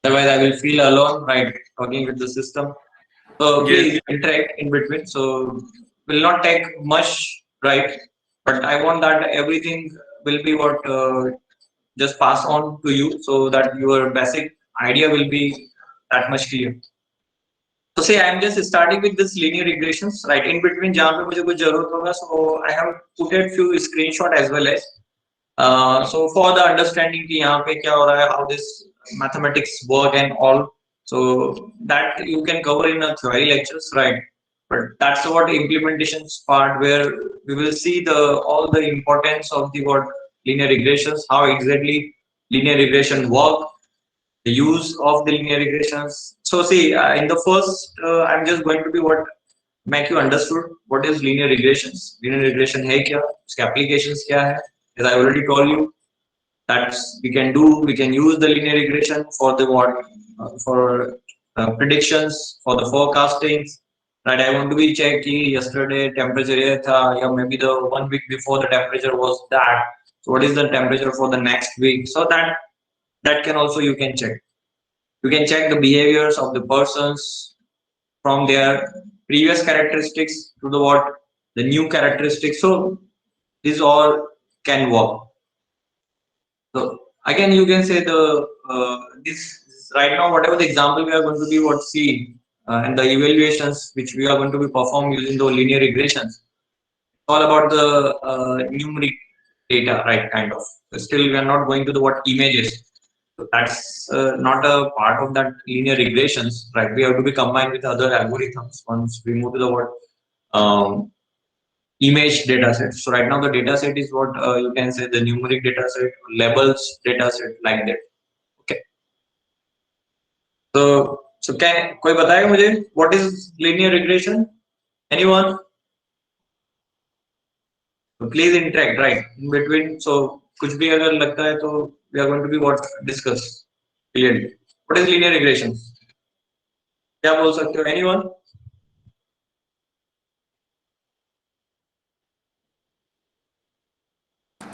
Otherwise, I will feel alone, right, talking with the system. So Yes. please interact in between. So will not take much, right? But I want that everything will be what just pass on to you, so that your basic idea will be that much clear. So say I'm just starting with this linear regressions, right? In between जहाँ पे मुझे कुछ जरूरत होगा, so I have put a few screenshot as well as so for the understanding कि यहाँ पे क्या हो रहा है, how this mathematics work and all, so that you can cover in a theory lectures, right? But that's what implementations part where we will see the all the importance of the what linear regressions, how exactly linear regression work, the use of the linear regressions. So see, in the first, I'm just going to be what make you understood what is linear regressions. Linear regression है क्या? उसके applications क्या है? As I already told you, that we can use the linear regression for the what for predictions, for the forecasting. Right, I want to be check कि yesterday temperature ये था, या maybe the 1 week before the temperature was that. So what is the temperature for the next week? So that can also you can check. You can check the behaviors of the persons from their previous characteristics to the what the new characteristics. So this all can work. So again, you can say the this right now whatever the example we are going to be what see and the evaluations which we are going to be performed using the linear regressions. All about the numeric data, right? Kind of. So still, we are not going to the what images. So that's not a part of that linear regressions, right? We have to be combined with other algorithms once we move to the what um, image data set. So right now the data set is what you can say the numeric data set, labels data set like that. Okay. So can कोई बताएगा मुझे what is linear regression? Anyone? So please interact, right? In between. So कुछ भी अगर लगता है तो we are going to be what discuss clearly. What is linear regression? क्या बोल सकते हो? Anyone?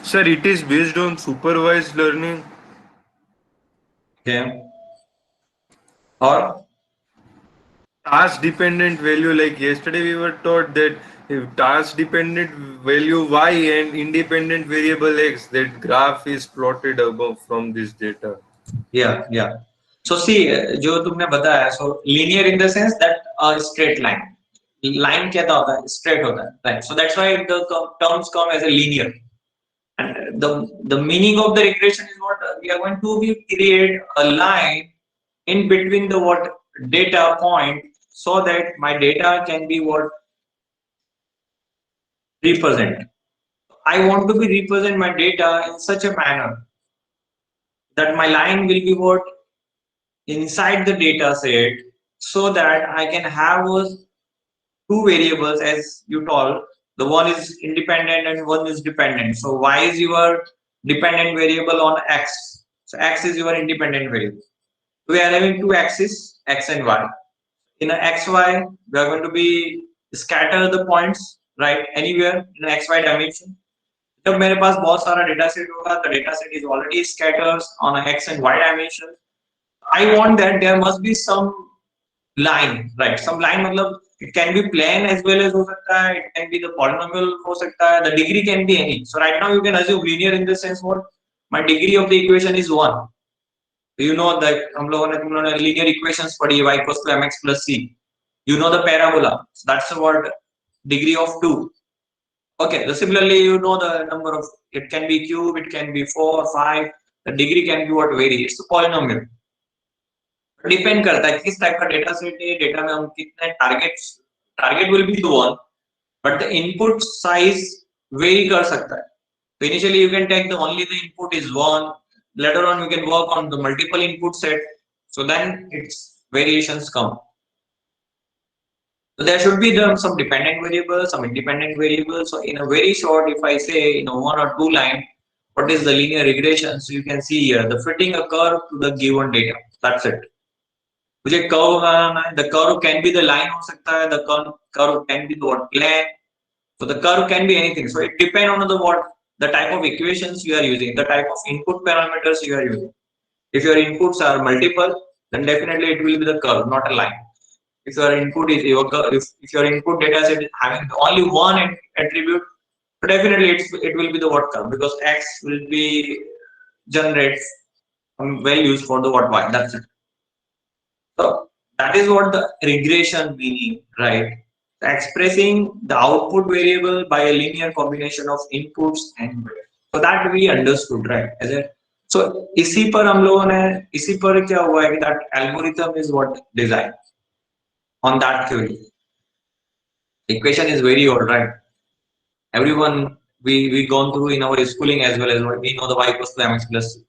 Sir, it is based on supervised learning. Okay. Or Task dependent value, like yesterday we were taught that if task dependent value y and independent variable x, that graph is plotted above from this data. yeah. So see, जो तुमने बताया, so linear in the sense that a straight line. Line क्या होता है? Straight होता है, right? So that's why the terms come as a linear. And the meaning of the regression is what we are going to be create a line in between the what data point, so that my data can be what represent. I want to be represent my data in such a manner that my line will be what inside the data set, so that I can have two variables as you told. The one is independent and one is dependent. So y is your dependent variable on x. So x is your independent variable. We are having two axes, x and y. In a xy, we are going to be scatter the points, right, anywhere in an xy dimension. जब मेरे पास बहुत सारा data set होगा, the data set is already scattered on a x and y dimension. I want that there must be some line, right? Some line मतलब it can be plane as well as हो सकता है, it can be the polynomial हो सकता है, the degree can be any. So right now you can assume linear in the sense what my degree of the equation is 1. So you know that हम लोगों ने तुम लोगों ने linear equations पढ़ी है, y equals to mx plus c. You know the parabola. So that's what degree of 2. Okay, so similarly you know the number of, it can be cube, it can be 4, 5. The degree can be what vary. It's a polynomial. Depend करता है किस type का data set है, data में हम कितने target will be the one, but the input size vary कर सकता है. तो initially you can take the only the input is one, later on you can work on the multiple input set, so then its variations come. So there should be some dependent variables, some independent variables. So in a very short, if I say in a one or two line, what is the linear regression? So you can see here the fitting a curve to the given data. That's it. मुझे curve बनाना है. The curve can be the line हो सकता है, the curve can be the what plane. So the curve can be anything. So it depends on the what the type of equations you are using, the type of input parameters you are using. If your inputs are multiple, then definitely it will be the curve, not a line. If your input is if your input data set is having only one attribute, so definitely it will be the what curve, because x will be generate values for the what y. That's it. So that is what the regression meaning, right? Expressing the output variable by a linear combination of inputs and weight. So that we understood, right? As a, so इसी पर हम लोगों ने इसी पर क्या हुआ है कि that algorithm is what design on that theory. Equation is very old, right? Everyone we gone through in our schooling as well, as what we know the y equals to mx plus c.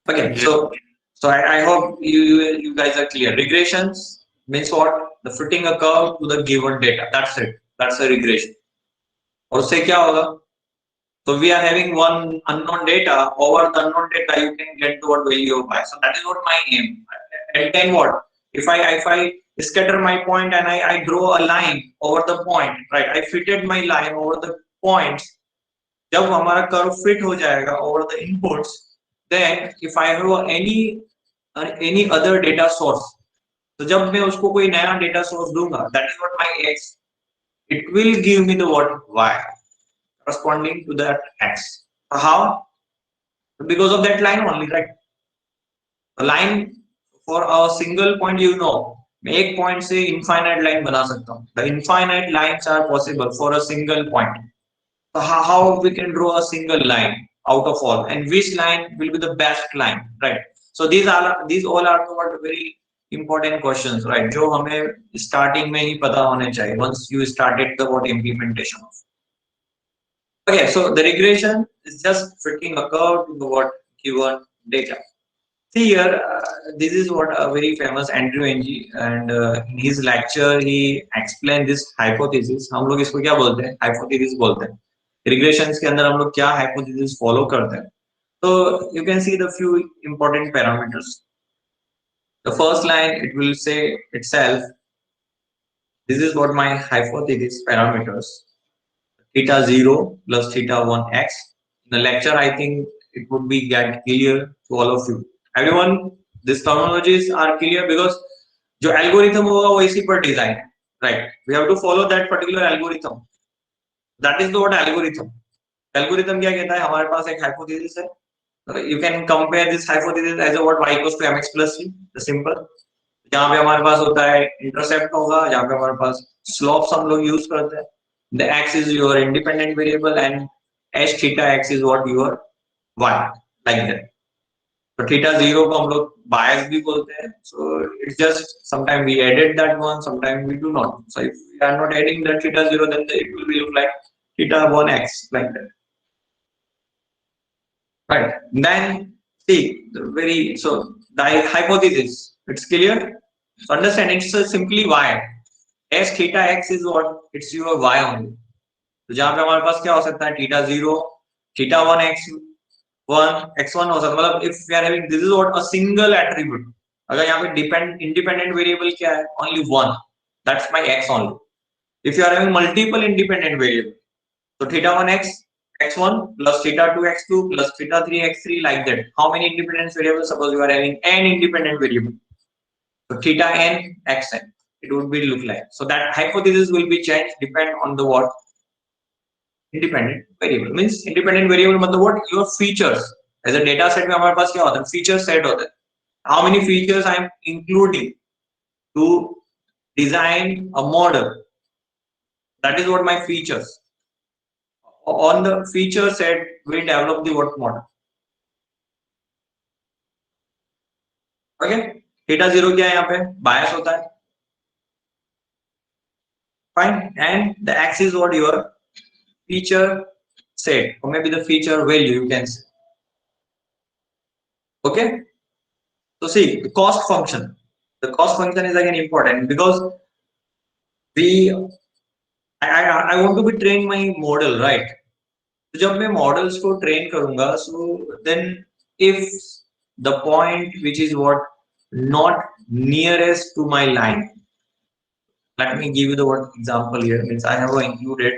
Okay, so I hope you guys are clear. Regressions means what? The fitting a curve to the given data. That's it. That's a regression. और उससे क्या होगा? So we are having one unknown data. Over the unknown data, you can get to what value of y. So that is what my aim. And then what? If I scatter my point and I draw a line over the point, right? I fitted my line over the points. जब हमारा curve fit हो जाएगा over the inputs, then if I have any other data source, तो जब मैं उसको कोई नया data source दूंगा, that is what my x, it will give me the what y corresponding to that x. So how? Because of that line only, right? The line for a single point, you know, मैं एक point से infinite line बना सकता हूँ. The infinite lines are possible for a single point. So how we can draw a single line out of all, and which line will be the best line, right? So these all are what very important questions, right? जो हमें starting में ही पता होने चाहिए once you started the what implementation of. Okay, so the regression is just fitting a curve to the what given data. See here, this is what a very famous Andrew Ng, and in his lecture he explained this hypothesis. हम लोग इसको क्या बोलते हैं? Hypothesis बोलते हैं. Regressions के अंदर हम लोग क्या hypothesis follow करते हैं? So you can see the few important parameters. The first line, it will say itself, this is what my hypothesis parameters. Theta 0 plus theta 1 x. In the lecture, I think it would be get clear to all of you. Everyone, these terminologies are clear because जो algorithm होगा वो इसी पर design है, right? We have to follow that particular algorithm. That is the what algorithm. Algorithm क्या कहता है? हमारे पास एक hypothesis है. You can compare this hypothesis as a what y equals to mx plus c. The simple. जहाँ पे हमारे पास होता है intercept होगा, जहाँ पे हमारे पास slopes हम लोग use करते हैं. The x is your independent variable and h theta x is what your y, like that. So theta 0 को हम लोग bias भी बोलते हैं. So it's just sometimes we added that one, sometimes we do not. So if we are not adding that theta 0, then it will be look like theta 1 x, like that. Right. Then see the hypothesis. It's clear. So understand, it's simply y. S theta x is what? It's your y only. तो जहाँ पे हमारे पास क्या हो सकता है? Theta 0, theta 1 x1 हो सकता है. मतलब if we are having, this is what a single attribute. अगर यहाँ पे independent variable क्या है? Only one. That's my x only. If you are having multiple independent variable, so theta 1 x1 plus theta 2 x2 plus theta 3 x3, like that. How many independent variables? Suppose you are having n independent variable. So theta n xn, it would be look like. So that hypothesis will be changed depend on the what? Independent variable. Means independent variable मतलब what? Your features. As a data set में हमारे पास क्या होता है? Feature set होता है. How many features I am including to design a model? That is what my features. On the feature set, we develop the what model. Okay? Theta 0 क्या है यहाँ पे? Bias होता है. Fine. And the x is what your feature set, or maybe the feature value, you can say. Okay? So see, the cost function. The cost function is again important because I want to be train my model, right? तो जब मैं models को train करूँगा, so then if the point which is what not nearest to my line, let me give you the one example here. Means I have included.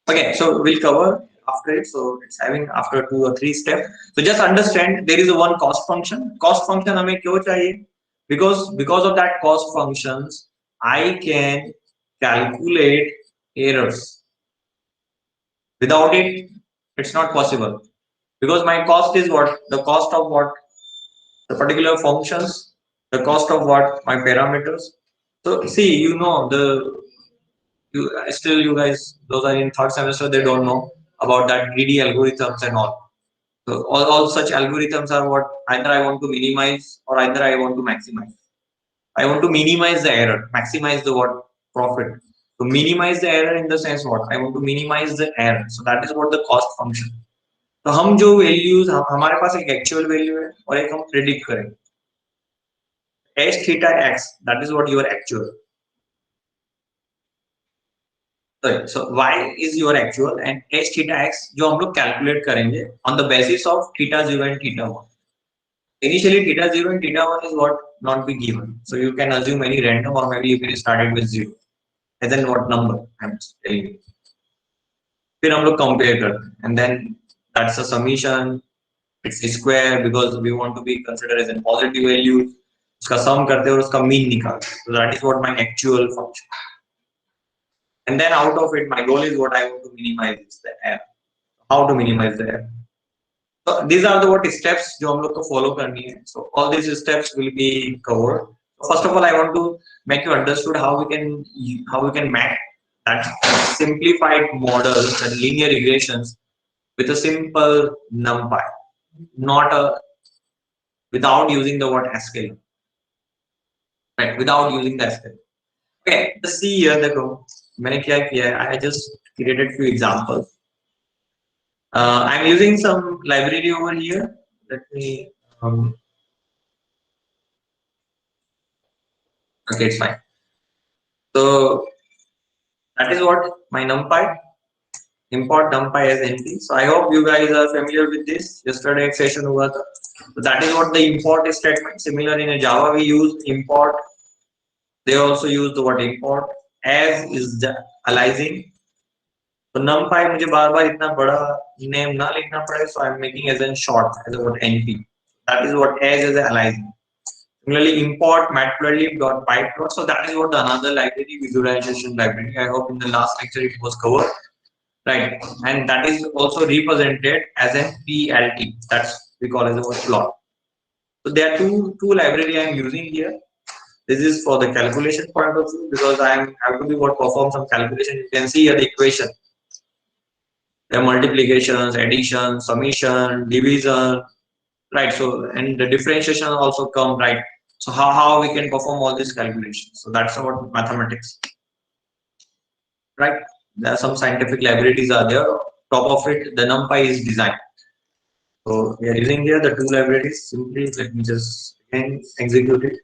Okay, so we'll cover after it, so it's having after 2 or 3 steps. So just understand there is a one cost function. Cost function हमें क्यों चाहिए? Because of that cost functions I can calculate errors. Without it, it's not possible, because my cost is what? The cost of what? The particular functions, the cost of what? My parameters. So see, you know, the you still, you guys, those are in third semester, they don't know about that greedy algorithms and all. So all such algorithms are what? Either I want to minimize or either I want to maximize. I want to minimize the error, maximize the what? Profit. To minimize the error in the sense what? I want to minimize the error. So that is what the cost function. तो हम जो values हमारे पास एक actual value है और एक हम predict करें H theta x, that is what your actual. So y is your actual and h theta x जो हम लोग कैलकुलेट करेंगे on the basis of theta 0 and theta 1. Initially theta 0 and theta 1 is what not be given, so you can assume any random or maybe you can start it with 0 and then what number I'm telling you. फिर हम लोग compare करते हैं and then that's a summation, it's a square because we want to be considered as a positive value. उसका sum करते हैं और उसका mean निकालते हैं. So that is what my actual function. And then out of it, my goal is what I want to minimize is the error. How to minimize the error? So these are the what steps जो हम लोग को follow करनी है. So all these steps will be covered. First of all, I want to make you understood how we can map that simplified model, that linear regressions with a simple NumPy, not a without using the word scalar, right? Without using the scalar. Okay, let's see here. देखो मैंने क्या किया है? I just created few examples. I'm using some library over here. Let me. Okay, it's fine. So that is what my NumPy. Import NumPy as NP. So I hope you guys are familiar with this. Yesterday session हुआ था. So that is what the import statement. Similar in a Java we use import. They also use the word import. As is the aliasing. तो NumPy मुझे बार-बार इतना बड़ा name ना लिखना पड़े, so I'm making as in short as a word NP. That is what as is aliasing. Similarly, import matplotlib.pyplot. So that is what another library, visualization library. I hope in the last lecture it was covered, right? And that is also represented as an PLT. That's we call as a word plot. So there are two library I am using here. This is for the calculation point of view because I have to be what perform some calculation. You can see here the equation. There are multiplications, addition, summation, division, right? So and the differentiation also come, right? So how we can perform all these calculations? So that's about mathematics, right? There are some scientific libraries are there. Top of it, the NumPy is designed. So we are using here the two libraries. Simply let me just again execute it.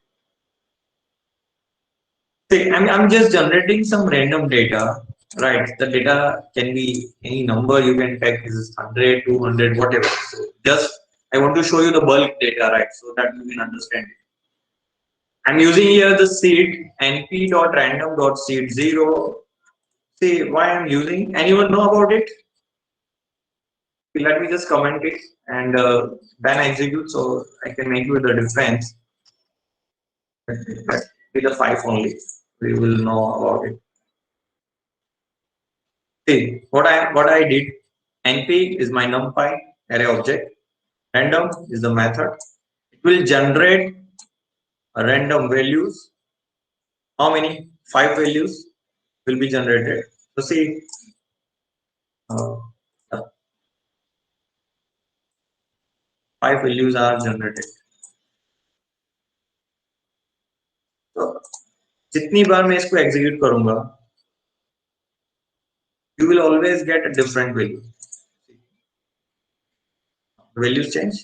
See, I'm just generating some random data, right? The data can be any number you can take. This is 100, 200, whatever. So just I want to show you the bulk data, right? So that you can understand it. I'm using here the seed np.random.seed 0. See why I'm using? Anyone know about it? Let me just comment it and then execute so I can make you the difference. But with the 5 only, we will know about it. See what I did. NP is my NumPy array object. Random is the method. It will generate random values. How many? 5 values will be generated. So see, 5 values are generated. So जितनी बार मैं इसको execute करूँगा, you will always get a different value. The values change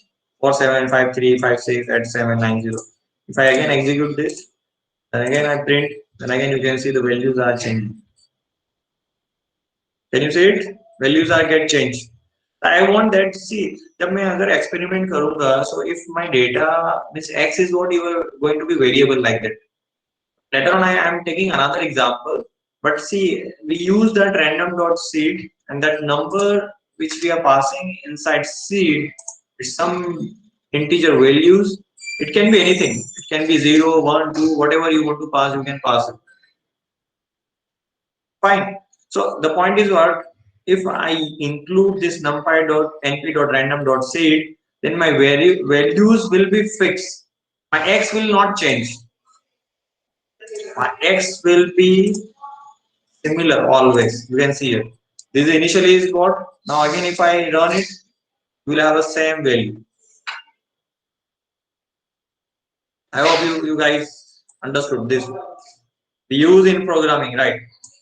47, 53, 56, at 790. If I again execute this, then again I print, then again you can see the values are changing. Can you see it? Values are get changed. I want that. See, जब मैं अगर experiment करूँगा, so if my data, this x is what you are going to be variable like that. Later on, I am taking another example. But see, we use that random.seed and that number which we are passing inside seed is some integer values. It can be anything. It can be 0, 1, 2, whatever you want to pass, you can pass it. Fine. So the point is what, if I include this numpy dot np dot random dot seed, then my values will be fixed. My x will not change. My x will be similar always. You can see it. This initially is what. Now again, if I run it, we will have the same value. I hope you guys understood this. We use in programming, right?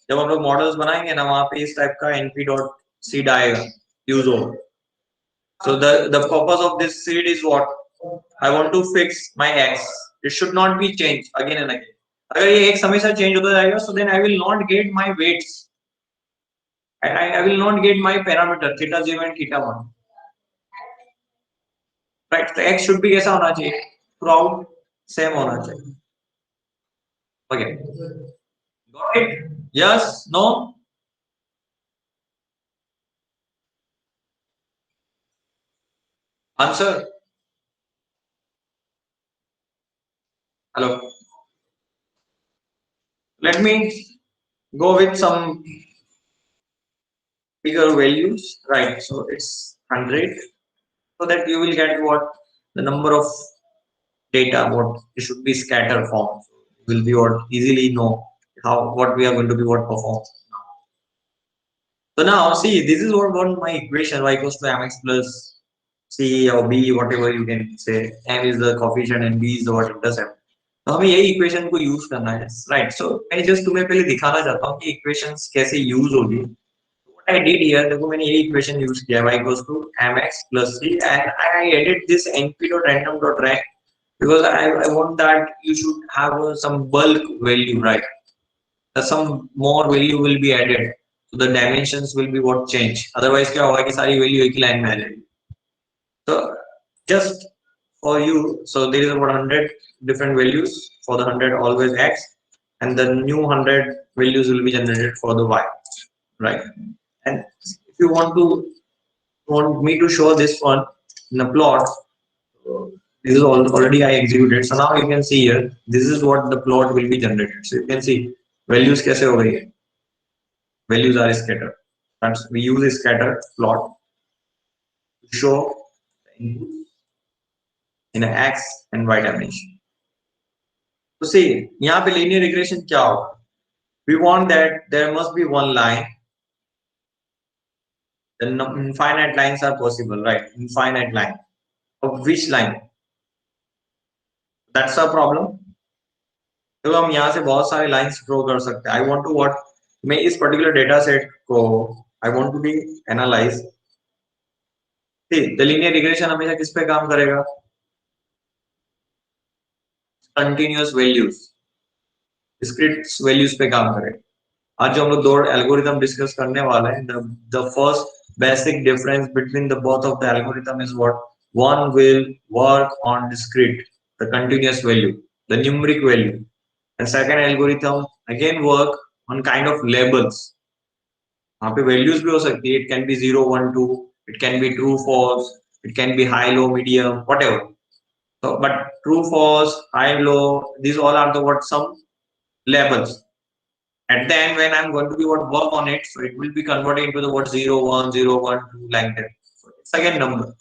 जब हम लोग models बनाएंगे ना, वहाँ पे इस type का np.seed आएगा, use all. So the purpose of this seed is what? I want to fix my x. It should not be changed again and again. अगर ये x हमेशा change होता जाएगा, so then I will not get my weights, and I will not get my parameter theta 0 and theta 1. Right? तो x should be कैसा होना चाहिए? Throughout same होना चाहिए. Okay. Got it? Yes? No? Answer? Hello. Let me go with some bigger values, right? So it's 100, so that you will get what the number of data, what it should be scatter form. So will be what easily know how what we are going to be what perform. So now see, this is what my equation, y equals to mx plus c or b, whatever you can say. M is the coefficient and b is the what intercept. तो हमें यही equation को use करना है, right? सो मैं just तुम्हें पहले दिखाना चाहता हूँ कि इक्वेशंस कैसे यूज होगी. What I did here, देखो मैंने यही इक्वेशन यूज किया, y equals to mx plus c, and I added this np.random.rank because I want that you should have some bulk value, right? Some more value will be added, so the dimensions will be what change. Otherwise क्या होगा कि सारी value एक ही line में आ जाएगी. So just for you, so there is about 100 different values. For the 100 always x, and the new 100 values will be generated for the y, right? And if you want me to show this one in a plot, this is already I executed. So now you can see here, this is what the plot will be generated. So you can see values कैसे हो गई है. Values are scattered. And we use a scatter plot to show in an x and y dimension. So see, यहाँ पे linear regression क्या होगा? We want that there must be one line. Then infinite lines are possible, right? Infinite line. Of which line? That's a problem. तो हम यहाँ से बहुत सारे lines draw कर सकते हैं. I want to what? मैं इस particular data set को I want to be analyze. See, the linear regression हमेशा किस पे काम करेगा? Continuous values, discrete values पे काम करेगा. आज जो हम लोग दो एल्गोरिथम डिस्कस करने वाले हैं, the first basic difference between the both of the algorithm is what? One will work on discrete, the continuous value, the numeric value, and second algorithm again work on kind of labels. वहाँ पे values भी हो सकती है. It can be 0, 1, 2, it can be true, false, it can be high, low, medium, whatever. So, but true, false, high, low, these all are the what some labels. At the end, when I'm going to be what work on it, so it will be converted into the what 0, 1, 0, 1, 2, like that. So it's again number.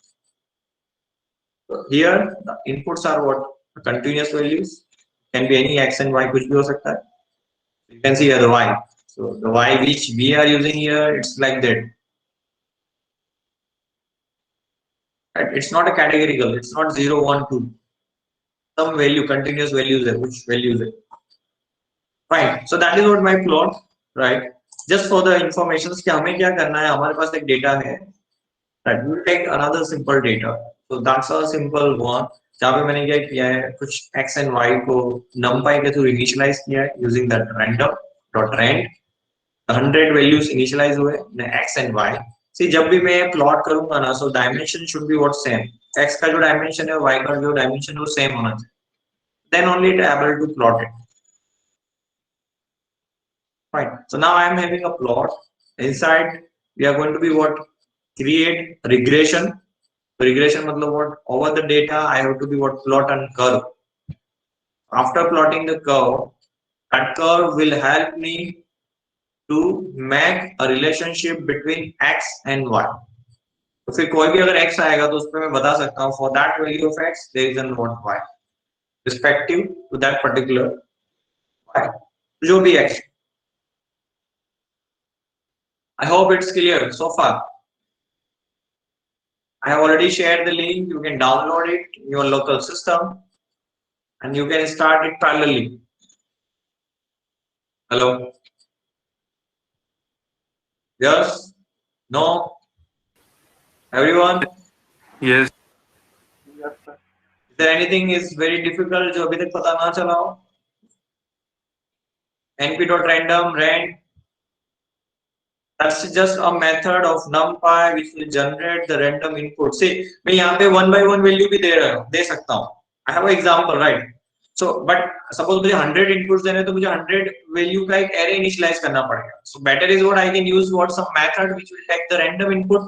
So here the inputs are what? Continuous values. Can be any x and y, कुछ भी हो सकता है. You can see here the y. So the y which we are using here, it's like that. Right? It's not a categorical. It's not 0, 1, 2. Some value, continuous values है. Which values है? Fine. So that is what my plot, right? Just for the information कि हमें क्या करना है, हमारे पास एक data है, right? We will take another simple data. So that's a simple one. जहाँ पे मैंने क्या किया है, कुछ x and y को numpy के थ्रू initialize किया है using that random dot rand. 100 values initialize हुए x and y. See, जब भी मैं plot करूँगा ना, so dimension should be what same. x का जो dimension है, y का जो dimension है, वो same होना चाहिए. Then only it able to plot it. Fine. So now I am having a plot. Inside we are going to be what? create regression. Regression मतलब what? Over the data I have to be what? Plot and curve. After plotting the curve, that curve will help me to make a relationship between x and y. तो फिर कोई भी अगर x आएगा तो उस पर मैं बता सकता हूँ for that value of x there is an what y respective to that particular y. जो भी x. I hope it's clear so far. I have already shared the link. You can download it in your local system and you can start it parallelly. Hello? Yes? No? Everyone? Yes. Is there anything is very difficult जो अभी तक पता ना चला हो? np.random rand. That's just a method of numpy which will generate the random input. See, मैं यहाँ पे 1 by 1 value भी दे सकता हूँ. I have an example, right? So, but suppose मुझे 100 inputs देने तो मुझे 100 value का एक array initialize करना पड़ेगा. So better is what I can use what some method which will take the random input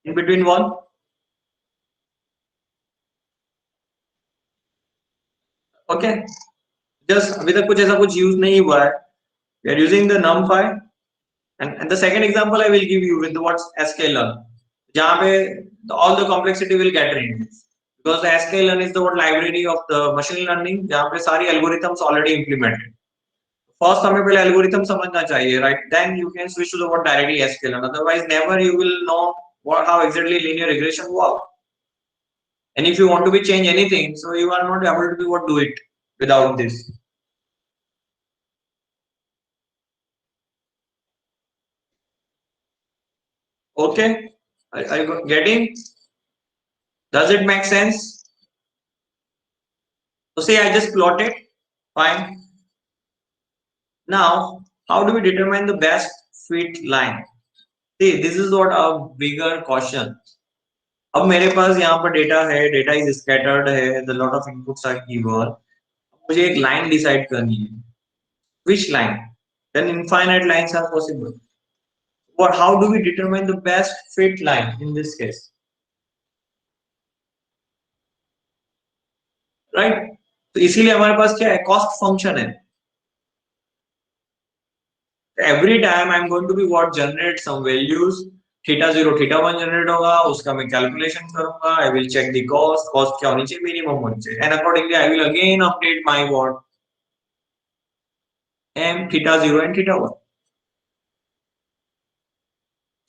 in between one. Okay. Just अभी तक कुछ ऐसा कुछ use नहीं हुआ है. We are using the numpy. And the second example I will give you with the what's sklearn, जहाँ पे all the complexity will get reduced because the sklearn is the what library of the machine learning जहाँ पे सारी algorithms already implemented. First हमें पहले algorithm समझना चाहिए, right? Then you can switch to the what directly sklearn. Otherwise, never you will know what how exactly linear regression works. And if you want to be change anything, so you are not able to be what do it without this. Okay, are you getting? Does it make sense? So say I just plot it, fine. Now, how do we determine the best fit line? See, this is what a bigger question. अब मेरे पास यहाँ पर data है, data is scattered है, the lot of inputs are given. मुझे एक line decide करनी है. Which line? Then infinite lines are possible. But how do we determine the best fit line in this case? Right? तो इसीलिए हमारे पास क्या है? Cost function है. Every time I'm going to be what generate some values. Theta 0 theta 1 generate होगा, उसका मैं कैलकुलेशन करूंगा. I will check the cost. Cost क्या होनी चाहिए? मिनिमम होनी चाहिए. And accordingly I will again update my what m theta 0 and theta 1.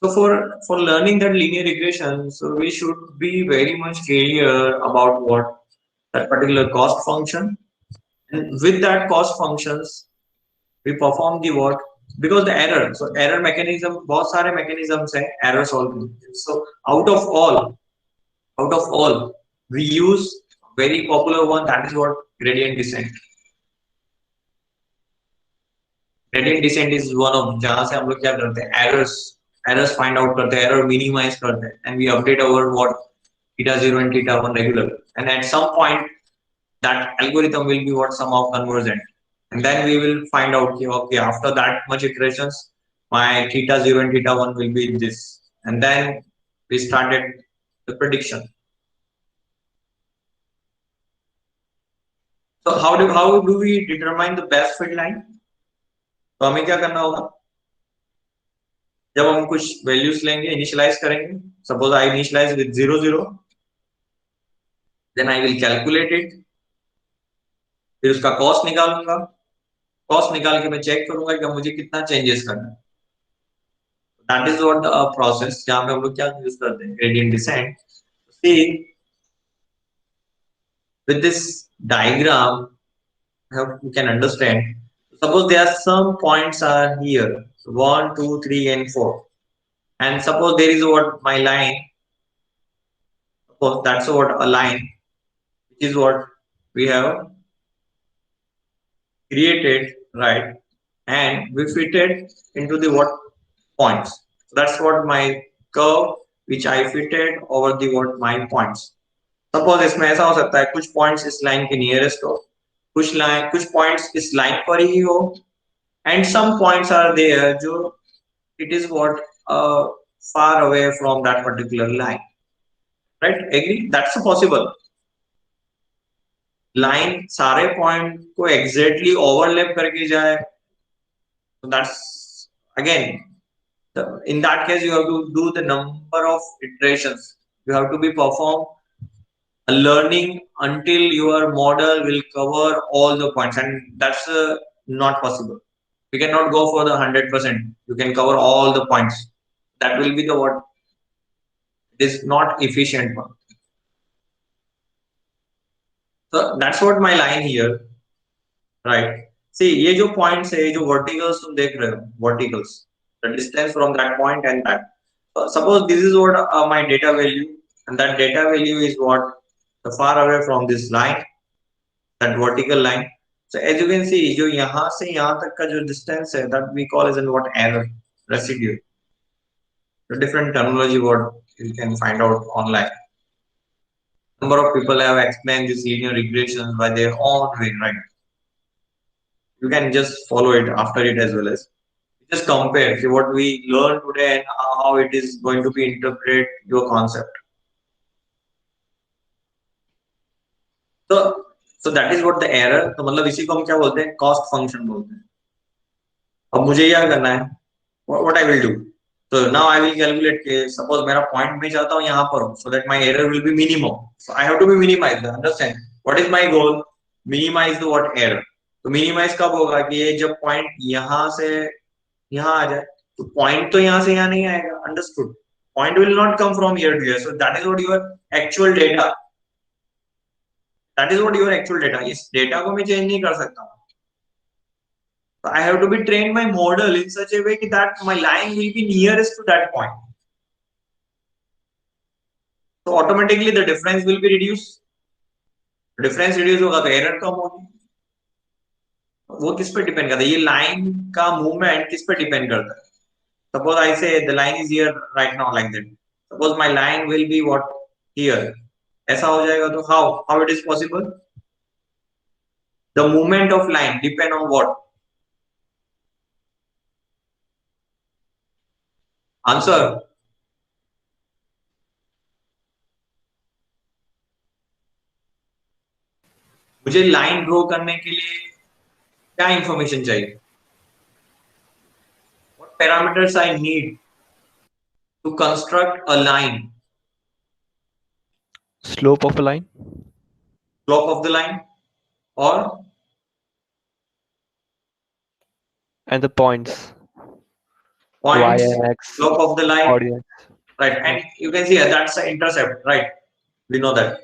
So for learning that linear regression, so we should be very much clear about what that particular cost function, and with that cost functions we perform the what, because the error, so error mechanism बहुत सारे mechanisms है error solving. So out of all we use very popular one, that is what gradient descent. Gradient descent is one of जहाँ से हम लोग क्या करते हैं, errors find out करते हैं, error minimize करते हैं, and we update our what theta 0 and theta 1 regular, and at some point that algorithm will be what somehow convergent, and then we will find out okay, after that much iterations my theta 0 and theta 1 will be this, and then we started the prediction. So how do we determine the best fit line? तो हमें क्या करना होगा, जब हम कुछ values लेंगे, initialize करेंगे. Suppose I initialize with 0 0, then I will calculate it, फिर उसका कॉस्ट निकालूंगा. कॉस्ट निकाल के मैं चेक करूंगा कि मुझे कितना चेंजेस करना है. That is what the process जहां पे हम लोग क्या यूज करते हैं, gradient descent. See with this diagram you can understand. Suppose there are some points are here 1 2 3 and 4, and suppose there is what my line, suppose that's what a line which is what we have created, right, and we fitted into the what points. So that's what my curve which I fitted over the what my points. Suppose इसमें ऐसा हो सकता है कुछ points इस line के nearest हो, कुछ points इस line पर ही हो, and some points are there जो it is what far away from that particular line, right? Agree? That's possible. Line सारे point को exactly overlap करके जाए, so that's again in that case you have to do the number of iterations. You have to be perform a learning until your model will cover all the points, and that's not possible. We cannot go for the 100%. You can cover all the points. That will be the what is not efficient one. So that's what my line here, right? See, ये जो points है, ये जो verticals तुम देख रहे हो, verticals, the distance from that point and that. Suppose this is what my data value, and that data value is what the far away from this line, that vertical line. So as you can see, जो यहाँ से यहाँ तक का जो distance है, that we call as in what error, residue. The different terminology what you can find out online. Number of people have explained this linear regression by their own way, right? You can just follow it after it as well as just compare see what we learned today and how it is going to be interpret your concept. So that is what the error. तो मतलब इसी को हम क्या बोलते हैं? Cost function बोलते हैं. अब मुझे क्या करना है? What I will do? So now I will calculate कि suppose मेरा point में चाहता हूँ यहाँ पर हो, so that my error will be minimum. So I have to be minimize. Understand? What is my goal? Minimize the what error. तो minimize कब होगा कि ये जब point यहाँ से यहाँ आ जाए, तो point तो यहाँ से यहाँ नहीं आएगा. Understood? Point will not come from here to here. So that is what your actual data. That is what your actual data. इस data को मैं change नहीं कर सकता हूँ. So I have to be train my model in such a way that my line will be nearest to that point. So automatically the difference will be reduced. Difference reduce होगा तो error कम होगी. वो किस पे depend करता है? ये line का movement किस पे depend करता है? Suppose I say the line is here right now like that. Suppose my line will be what here. ऐसा हो जाएगा तो how it is possible? The movement of line depend on what? Answer. मुझे line draw करने के लिए क्या information चाहिए? What parameters I need to construct a line? Slope of a line. Slope of the line or And the points. points, Y and X. slope of the line, Coordinates. right? And you can see that's the intercept, right? We know that.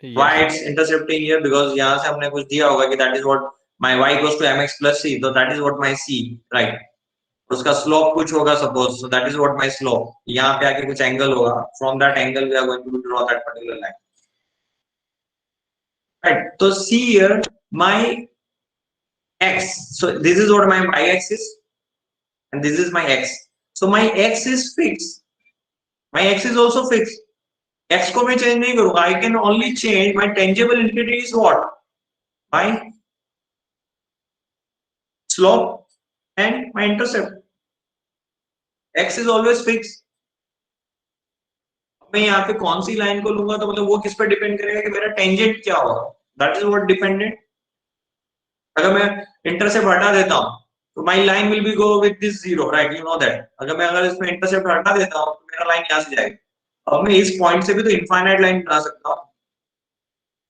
Why Yes. it's intercepting here? Because यहाँ से हमने कुछ दिया होगा कि that is what my y goes to mx plus c, so that is what my c, right? उसका slope कुछ होगा suppose, so that is what my slope. यहाँ पे आके कुछ angle होगा. From that angle we are going to draw that particular line, right? So see here my x. So this is what my y-axis, and this is my x. So my x is fixed. My x is also fixed. X को मैं change नहीं करूँगा. I can only change my tangible entity is what? My slope and my intercept. X is always fixed. मैं यहाँ पे कौन सी line को लूंगा तो मतलब वो किस पे डिपेंड करेगा कि मेरा टेंजेंट क्या होगा. That is what dependent. अगर मैं इंटरसेप्ट हटा देता हूँ तो my line will be go with this zero, right? You know that. अगर इसमें इंटरसेप्ट हटा देता हूँ तो मेरा लाइन यहाँ से जाएगा. अब मैं इस पॉइंट से भी तो इनफाइनाइट लाइन बना सकता हूँ.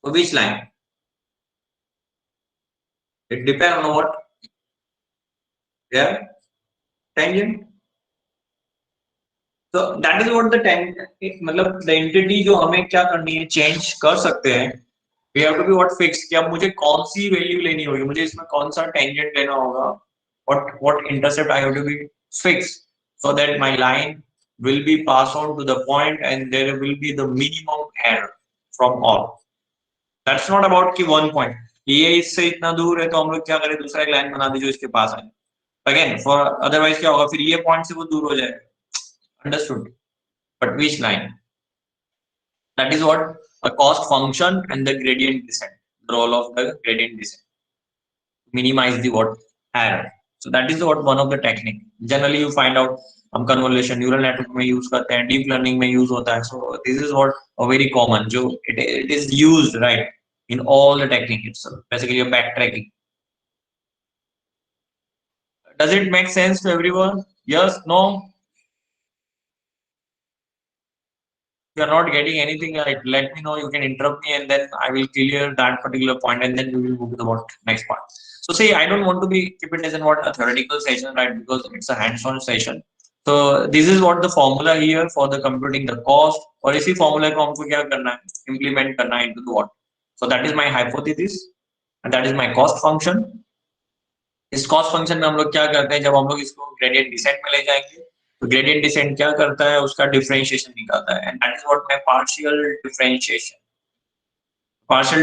So which line? It depends on what? Yeah, tangent. So that is what the tangent मतलब the entity जो हमें क्या करनी है change कर सकते हैं. We have to be what fixed कि अब मुझे कौन सी वैल्यू लेनी होगी, मुझे इसमें कौन सा टेंजेंट लेना होगा, what intercept I have to be fixed so that my line will be passed on to the point and there will be the minimum error from all. That's not about कि one point. ये इससे इतना दूर है तो हम लोग क्या करें, दूसरा एक लाइन बना दे जो इसके पास आए. Again, for otherwise क्या होगा, फिर ये पॉइंट से वो दूर हो जाएगा. Understood? But which line? That is what a cost function and the gradient descent. The role of the gradient descent. Minimize the what? Error. So that is what one of the technique. Generally you find out हम convolution neural network में use करते हैं, deep learning में use होता है. So this is what a very common जो it is used right in all the technique itself. Basically your backtracking. Does it make sense to everyone? Yes, no? If you are not getting anything right, let me know. You can interrupt me and then I will clear that particular point and then we will move to the next part. So see, I don't want to be keep it as in what a theoretical session, right? Because it's a hands-on session. So this is what the formula here for the computing the cost. और इसी formula को हमको क्या करना है? Implement करना है into the what? So that is my hypothesis and that is my cost function. इस cost function में हम लोग क्या करते हैं जब हम लोग इसको gradient descent में ले जाएंगे तो gradient descent क्या करता है उसका differentiation निकालता है and that is what my partial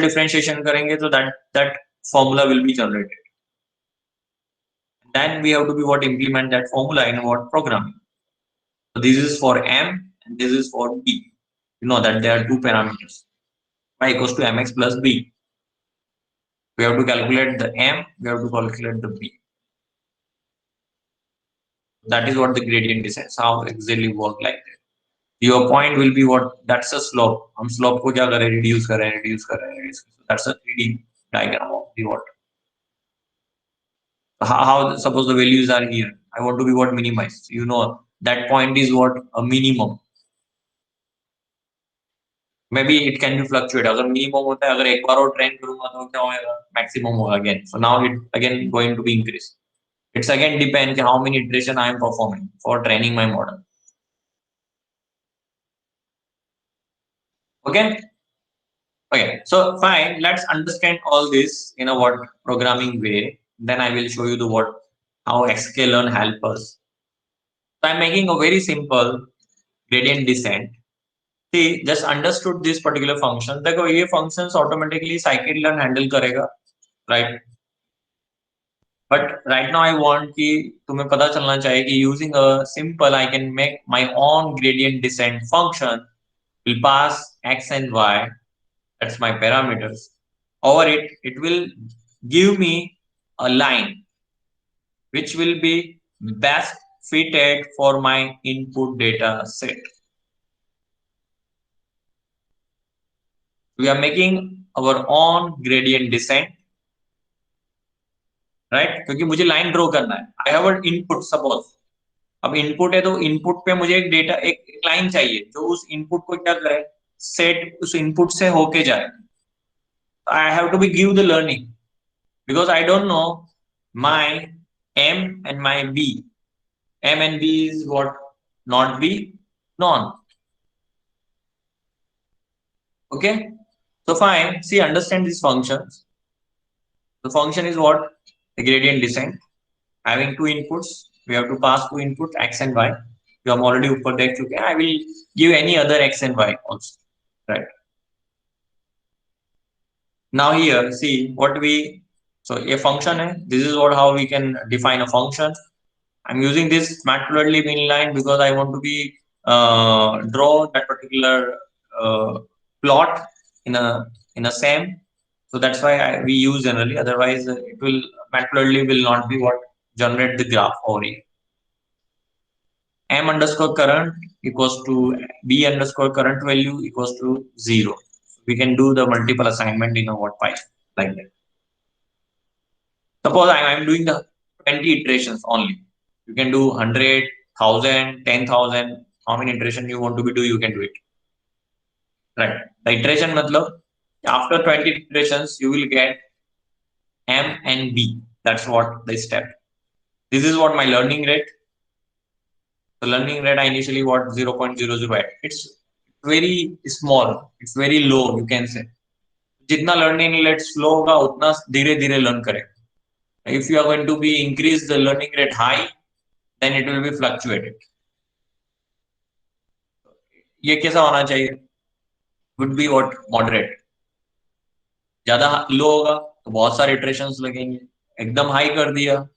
differentiation करेंगे तो that formula will be generated. Then we have to be what implement that formula in what programming. So this is for M and this is for B. You know that there are two parameters. Y equals to mx plus b. We have to calculate the M, we have to calculate the B. That is what the gradient descent, how exactly work like that. Your point will be what, that's a slope. हम slope को क्या करें, reduce करें. That's a 3D diagram of the what. How suppose the values are here. I want to be what minimized. You know that point is what a minimum. Maybe it can be fluctuate. अगर minimum होता है, अगर एक बार और train करूँगा तो क्या होगा? Maximum होगा again. So now it again going to be increased. It's again depends how many iteration I am performing for training my model. Okay. Okay. So fine. Let's understand all this in a what programming way. Then I will show you the what how sklearn help us. So I'm making a very simple gradient descent. See, just understood this particular function. देखो ये functions automatically scikit-learn handle करेगा, right? But right now I want कि तुम्हें पता चलना चाहिए कि using a simple I can make my own gradient descent function will pass x and y, that's my parameters. Over it will give me a line which will be best fitted for my input data set. We are making our own gradient descent. Right क्योंकि मुझे line draw करना है. I have an input suppose. अब input है तो input पे मुझे एक डेटा एक लाइन चाहिए जो उस इनपुट को क्या करे, सेट उस इनपुट से होके जाए. I have to be give the learning because I don't know my m and my b. M and b is what? Not b, non. Okay, so fine. See, understand these functions. The function is what? The gradient descent. Having two inputs, we have to pass two inputs x and y. You have already ऊपर देख चुके हैं. I will give any other x and y also, right? Now here, see what we. So a function है. This is what how we can define a function. I'm using this matplotlib inline because I want to be draw that particular plot in a SAM. So that's why we use generally. Otherwise, it will matplotlib will not be what generate the graph over here. M underscore current equals to B underscore current value equals to 0. We can do the multiple assignment in a what Python like that. Suppose I am doing the 20 iterations only. You can do 100, 1000, 10,000. How many iterations you want to be do, you can do it. Right. The iteration matlab, after 20 iterations, you will get M and B. That's what the step. This is what my learning rate. The learning rate I initially what 0.008. It's very small. It's very low. You can say. जितना learning rate slow होगा उतना धीरे-धीरे learn करेगा. If you are going to be increase the learning rate high, then it will be fluctuated. ये कैसा होना चाहिए? Would be what moderate. ज़्यादा low होगा तो बहुत सारे iterations लगेंगे. एकदम high कर दिया,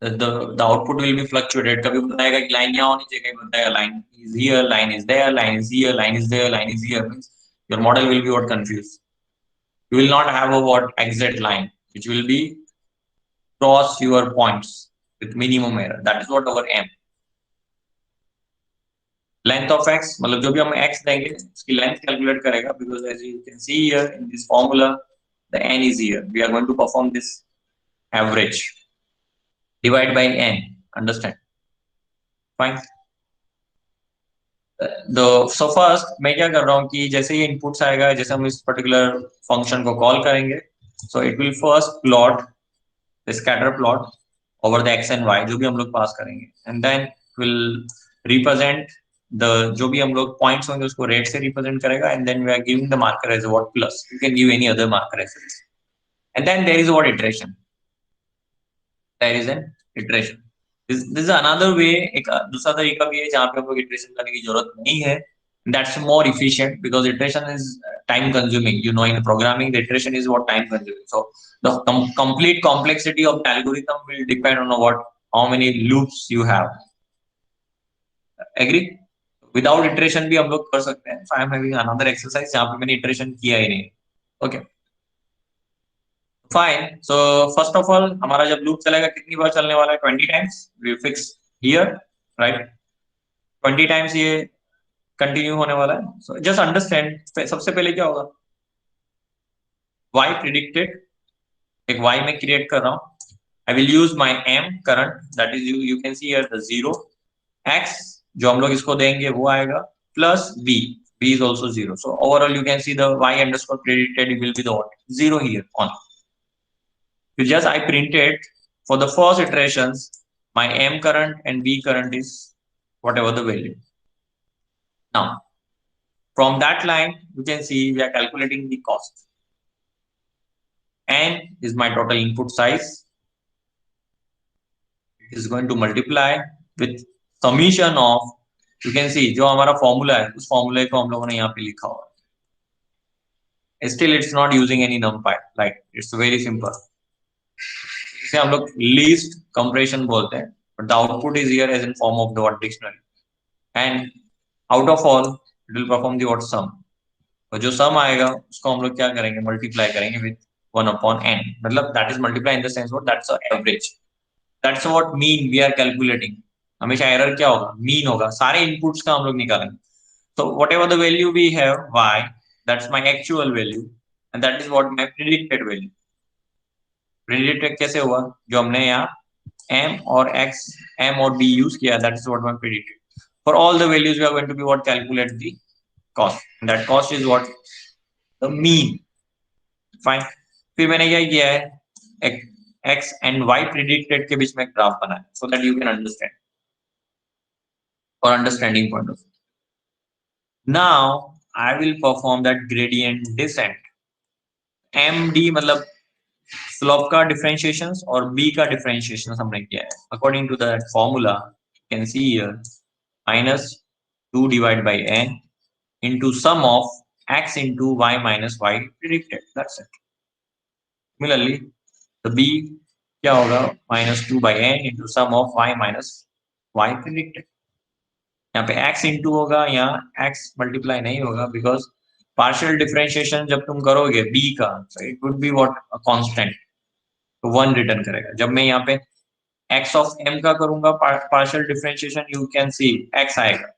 the output will be fluctuated. कभी बताएगा कि line यहाँ होनी चाहिए, कभी बताएगा line is here, line is there, line is here, line is there, line is here. Means your model will be what confused. You will not have a what exact line, which will be cross your points. with minimum error. That is what our m. Length of x, मतलब जो भी हम x देंगे उसकी length calculate करेगा, because as you can see here in this formula the n is here. We are going to perform this average. Divide by n. Understand? Fine. So first मैं क्या कर रहा हूँ कि जैसे ये इनपुट्स आएगा, जैसे हम इस पर्टिकुलर फंक्शन को कॉल करेंगे, so it will first plot the scatter plot over the x and y जो भी हम लोग पास करेंगे, and then will represent the जो भी हम लोग पॉइंट्स होंगे उसको रेट से रिप्रेजेंट करेगा, and then we are giving the marker as what plus. You can give any other marker as well. And then there is what iteration. There is an iteration. This is another way. एक दूसरा तरीका भी है जहाँ पे हमको iteration करने की जरूरत नहीं है. That's more efficient because iteration is time consuming. You know, in programming, the iteration is what time consuming. So the complete complexity of the algorithm will depend on how many loops you have. Agree? Without iteration भी हम लोग कर सकते हैं. So I am having another exercise जहाँ पे मैंने iteration किया ही नहीं. Okay. Fine. So first of all, हमारा जब लूप चलेगा कितनी बार चलने वाला है? 20 times. We fix here, right? 20 times ये कंटिन्यू होने वाला है. So just understand. सबसे पहले क्या होगा? Y predicted. एक Y में क्रिएट कर रहा हूँ. I will use my M current. That is you can see here the 0. X जो हम लोग इसको देंगे वो आएगा plus B. B is also 0. So overall you can see the Y underscore predicted will be the what? 0 here on. Just I printed for the first iterations, my M current and B current is whatever the value. Now, from that line, you can see we are calculating the cost. N is my total input size. It is going to multiply with summation of, you can see जो हमारा formula है उस formula को हम लोगों ने यहाँ पे लिखा हुआ है. Still it's not using any numpy, like it's very simple. इसे हम लोग least compression बोलते हैं, but the output is here as in form of the word dictionary, and out of all it will perform the what sum. तो जो sum आएगा उसको हम लोग क्या करेंगे? Multiply करेंगे with 1/n. मतलब that is multiply in the sense what that's the average. That's what mean we are calculating. हमेशा error क्या होगा? Mean होगा. सारे inputs का हम लोग निकालेंगे. So whatever the value we have y, that's my actual value, and that is what my predicted value. Predicted कैसे हुआ? जो हमने यहाँ m और x, m और b use किया, that is what my predicted. For all the values we are going to be what calculate the cost. And that cost is what the mean. Fine. फिर मैंने क्या किया है? X and Y predicted के बीच में graph बनाया, so that you can understand. For understanding point of view. Now I will perform that gradient descent. MD मतलब slope का differentiations और B का differentiations हमने किया है. According to that formula, you can see here minus 2 divided by n into sum of x into y minus y predicted. That's it. Similarly, the B क्या होगा? minus 2 by n into sum of y minus y predicted. यहाँ पे x into होगा, यहाँ x multiply नहीं होगा because partial differentiation जब तुम करोगे B का, so it would be what a constant, तो 1 रिटर्न करेगा. जब मैं यहाँ पे x of m का करूंगा partial differentiation, you can see x आएगा,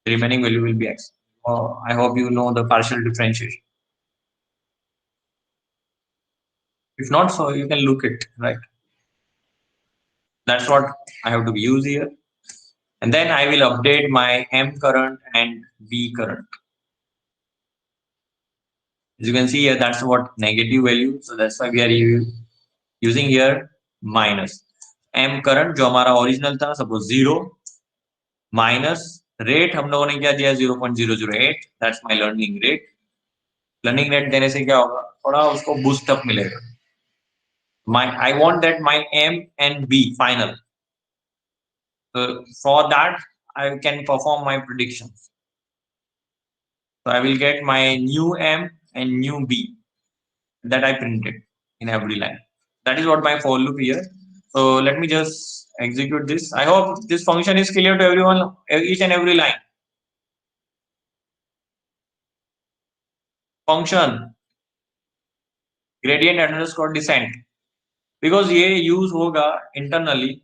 the remaining value will be x. I hope you know the partial differentiation. If not, so you can look it, right? That's what I have to use here. And then I will update my M current and B current. As you can see here, that's what negative value. So that's why we are using here minus. M current जो हमारा original था, suppose 0 minus rate हम लोगों ने क्या दिया? 0.008. That's my learning rate. Learning rate देने से क्या होगा? थोड़ा उसको boost up मिलेगा. I want that my M and B final. So for that, I can perform my predictions. So I will get my new M and new B that I printed in every line. That is what my for loop here. So let me just execute this. I hope this function is clear to everyone, each and every line. Function gradient underscore descent, because ये use होगा internally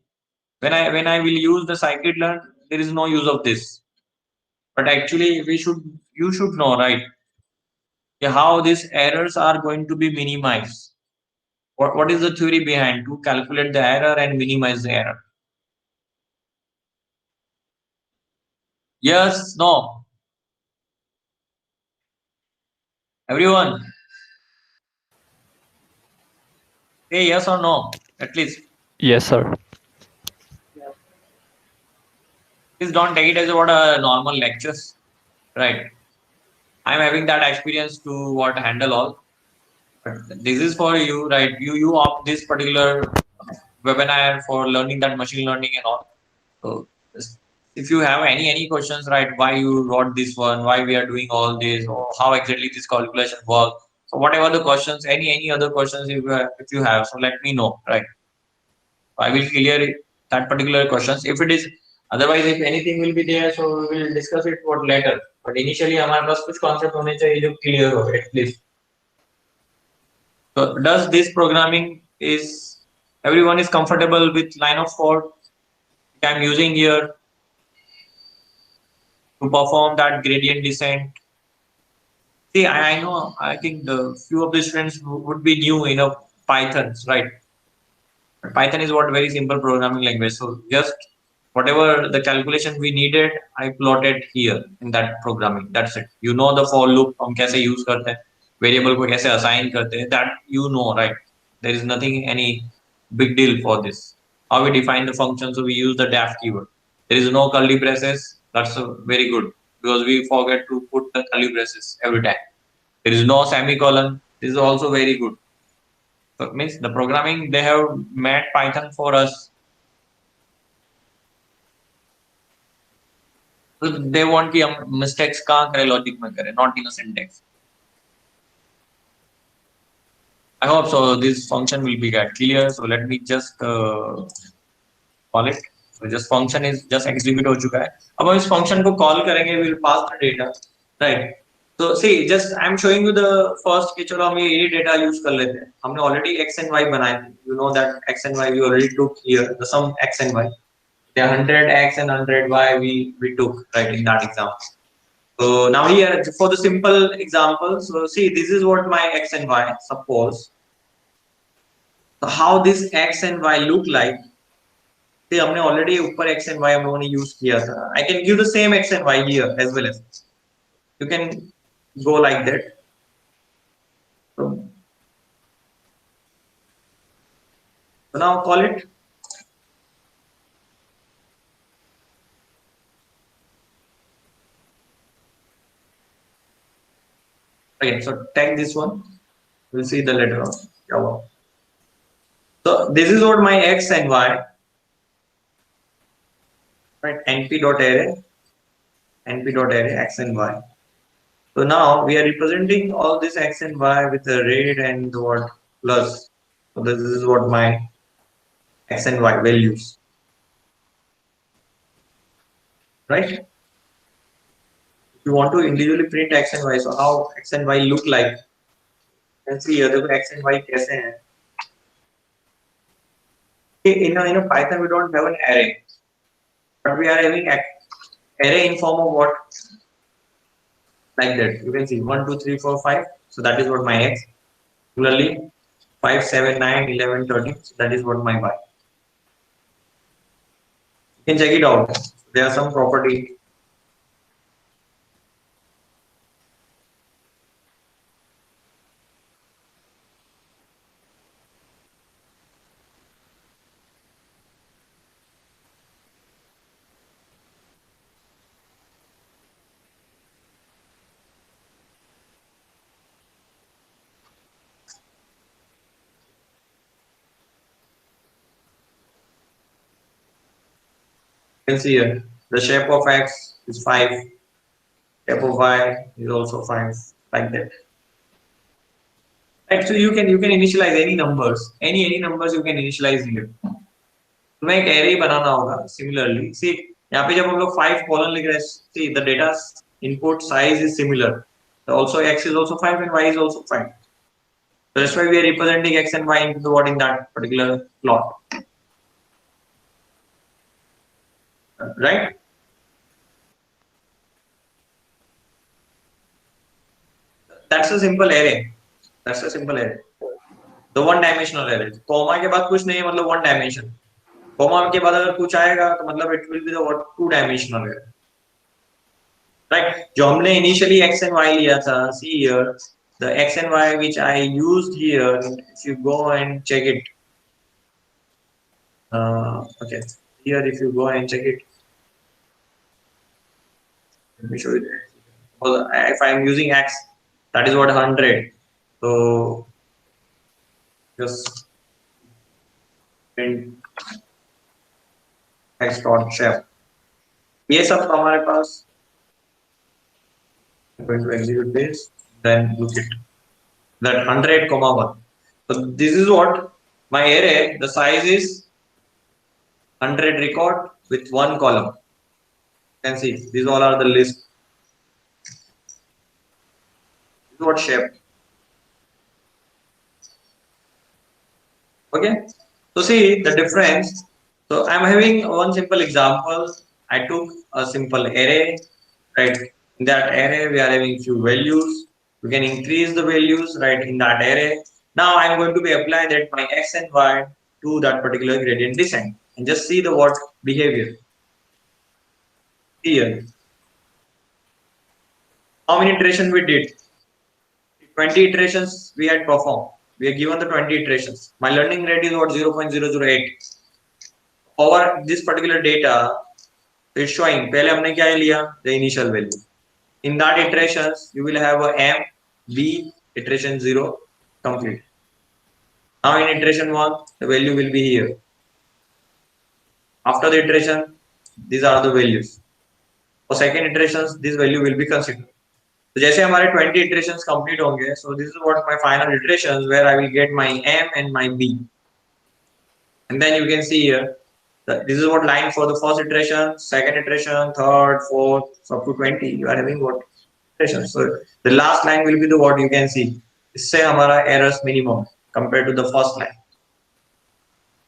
When I will use the scikit-learn, there is no use of this. But actually, you should know, right? Yeah, how these errors are going to be minimized. What is the theory behind to calculate the error and minimize the error? Yes, no, everyone, say yes or no, at least. Yes, sir. Please don't take it as what a normal lectures, right? I'm having that experience to what handle all. But this is for you, right? You opt this particular webinar for learning that machine learning and all. So if you have any questions, right? Why you wrote this one? Why we are doing all this? Or how exactly this calculation work? So whatever the questions, any other questions if you have, so let me know, right? I will clear that particular questions. If it is otherwise, if anything will be there, so we will discuss it what later. But initially, हमारे पास कुछ concept होने चाहिए जो clear हो at least. So does this programming is everyone is comfortable with line of code I'm using here to perform that gradient descent? See, I know I think the few of the students would be new in a Pythons, right? But Python is what very simple programming language. So just whatever the calculation we needed, I plotted here in that programming. That's it. You know the for loop हम कैसे use करते हैं, variable को कैसे assign करते हैं. That you know, right? There is nothing any big deal for this. How we define the function, so we use the def keyword. There is no curly braces. That's very good because we forget to put the curly braces every time. There is no semicolon. This is also very good. So it means the programming they have made Python for us. So they want कि हम mistakes कहाँ करें logic में करें, not in a syntax. I hope so. This function will be get clear. So let me just call it. So just function is just execute हो चुका है. अब हम इस function को call करेंगे, we will pass the data, right? So see, just I'm showing you the first कि चलो हम ये data use कर लेते हैं. हमने already x and y बनाए थे. You know that x and y we already took here the sum x and y. The 100x and 100y we took right in that example. So now here for the simple example, so see this is what my x and y suppose. So how this x and y look like? See, हमने already ऊपर x and y हम लोगों ने use किया था. I can give the same x and y here as well as. You can go like that. So now call it. Again, so take this one. We'll see the later on. So this is what my x and y. Right, np.array x and y. So now we are representing all this x and y with a rate and the what plus. So this is what my x and y values. Right? If you want to individually print x and y, so how x and y look like? Let's see here the x and y कैसे हैं. In a Python we don't have an array, but we are having array in form of what? Like that. You can see 1, 2, 3, 4, 5. So that is what my x. Similarly, 5, 7, 9, 11, 13. So that is what my y. You can check it out. There are some property. You can see here the shape of x is 5, shape of y is also 5, like that. Right, so you can initialize any numbers, any numbers you can initialize here. तुम्हें एक array बनाना होगा. Similarly, see यहाँ पे जब हम लोग 5 colon लिख रहे हैं, see the data input size is similar. So also x is also 5 and y is also 5. So that's why we are representing x and y into the what in that particular plot. right? That's a simple array. That's a simple array. The one dimensional array. Comma के बाद कुछ नहीं है मतलब one dimension. Comma के बाद अगर कुछ आएगा तो मतलब it will be the what two dimensional array. Right? जो हमने initially x and y लिया था, see here the x and y which I used here. If you go and check it, okay. Here if you go and check it, let me show you. Well, if I am using x, that is what 100. So just print x dot chef. ये सब हमारे पास. I'm going to execute this. Then look at that 100, 1. So this is what my array. The size is 100 record with one column. You can see these all are the list. This is what shape. Okay. So see the difference. So I'm having one simple example. I took a simple array, right? In that array, we are having few values. We can increase the values, right, in that array. Now I'm going to be applying that my x and y to that particular gradient descent, and just see the what behavior here. How many iterations we did? 20 iterations we had performed. We are given the 20 iterations. My learning rate is what 0.008. Over this particular data, it's showing. पहले हमने क्या लिया? The initial value. In that iterations, you will have a m, b, iteration 0, complete. Now in iteration 1, the value will be here. After the iteration, these are the values. For second iterations, this value will be considered. तो जैसे हमारे 20 iterations complete होंगे, so this is what my final iterations where I will get my m and my b. And then you can see here, this is what line for the first iteration, second iteration, third, fourth, so up to 20. You are having what iterations. So the last line will be the what you can see. इससे हमारा errors minimum compared to the first line.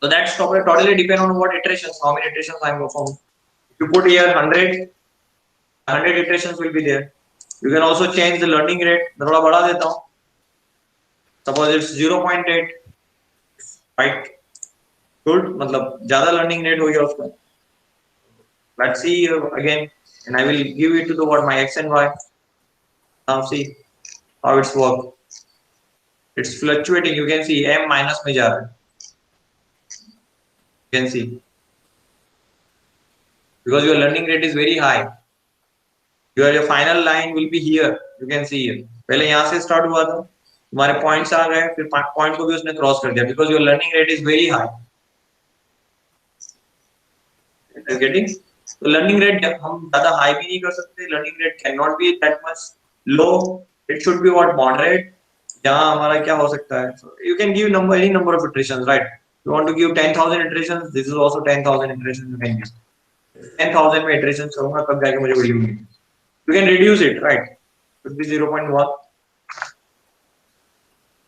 So that's totally depend on what iterations, how many iterations I'm performing. If you put here 100 iterations will be there. You can also change the learning rate. मैं थोड़ा बढ़ा देता हूँ. Suppose it's 0.8, right? Good. मतलब ज़्यादा learning rate हो गया उसका. Let's see again, and I will give it to the what my x and y. Now see how it's work. It's fluctuating. You can see m minus में जा रहा है. You can see because your learning rate is very high. Your final line will be here. You can see here. पहले यहाँ से start हुआ था. तुम्हारे points आ गए, फिर point को भी उसने cross कर दिया because your learning rate is very high. Is getting? So learning rate हम ज़्यादा high भी नहीं कर सकते. Learning rate cannot be that much low. It should be what moderate. जहाँ हमारा क्या हो सकता है? So you can give number any number of iterations, right? You want to give 10,000 iterations. This is also 10,000 iterations you can give. 10,000 में iterations करूँगा तब जाके मुझे value मिलेगी. You can reduce it, right? Could be 0.1.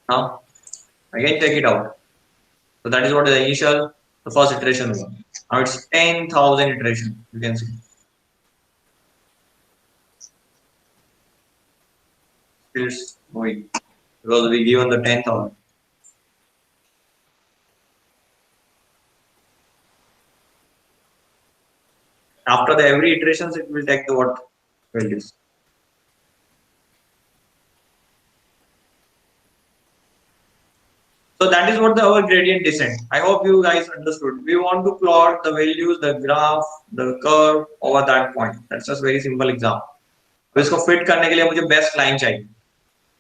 Now, again check it out. So that is what the initial, the first iteration was. Now it's 10,000 iterations. You can see. It's moving because we given the 10,000. After the every iterations, it will take the what values. So that is what our gradient descent. I hope you guys understood. We want to plot the values, the graph, the curve over that point. That's just very simple example. तो इसको fit करने के लिए मुझे best line चाहिए.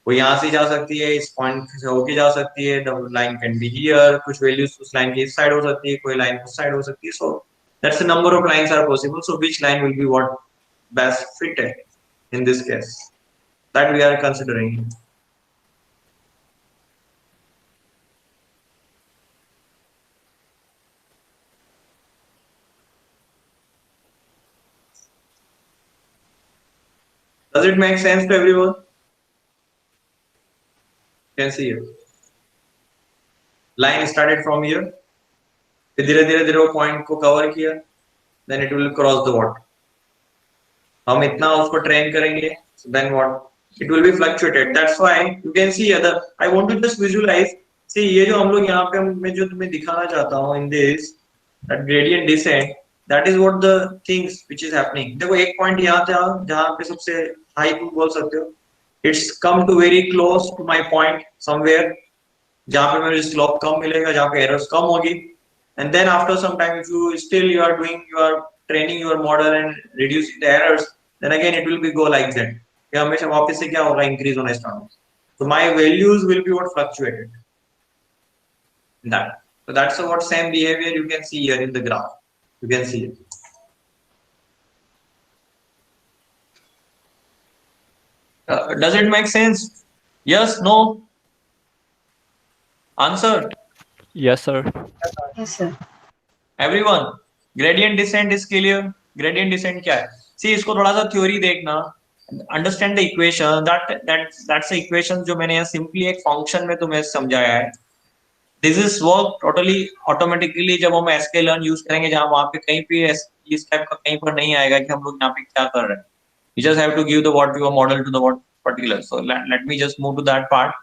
वो यहाँ से जा सकती है, इस पॉइंट से होके जा सकती है. The line can be here. कुछ values उस लाइन के इस साइड हो सकती है, कोई लाइन उस साइड हो सकती है. So that's the number of lines are possible. So which line will be what best fitted in this case? That we are considering. Does it make sense to everyone? You can see here. Line started from here. फिर धीरे धीरे वो point को cover किया. then it will cross the what. हम इतना उसको train करेंगे, then what? It will be fluctuated. That's why you can see other. I want to just visualize. See ये जो हम लोग यहाँ पे मैं जो तुम्हें दिखाना चाहता हूँ in this that gradient descent. That is what the things which is happening. देखो एक point यहाँ था जहाँ पे सबसे high तुम बोल सकते हो. It's come to very close to my point somewhere. जहाँ पे मुझे स्लोप कम मिलेगा, जहाँ पे एरर्स कम होगी, and then after some time if you still you are doing you are training your model and reducing the errors, then again it will be go like that. ये हमेशा वापस से क्या होगा, increase होना start होगा. So my values will be what fluctuated. That. So that's what same behavior you can see here in the graph. You can see it. Does it make sense? Yes, no? Answer. Yes, sir. Yes, sir. Everyone, gradient descent is clear. Gradient descent क्या है? See इसको थोड़ा सा theory देखना. Understand the equation. That's the equation जो मैंने यहाँ simply एक function में तुम्हें समझाया है. This is work totally automatically जब हम sklearn use करेंगे, जहाँ वहाँ पे कहीं पे इस type का कहीं पर नहीं आएगा कि हम लोग यहाँ पे क्या कर रहे हैं. You just have to give the what your model to the what particular. So let me just move to that part.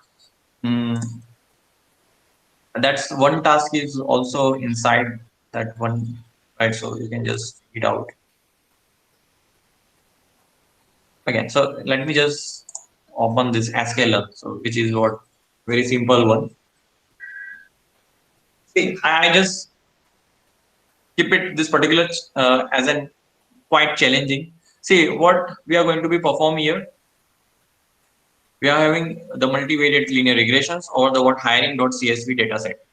That's one task is also inside that one, right? So you can just read out. Okay, so let me just open this sklearn, so which is what very simple one. See, I just keep it this particular as an quite challenging. See what we are going to be perform here. We are having the multivariate linear regressions or the what hiring.csv data set.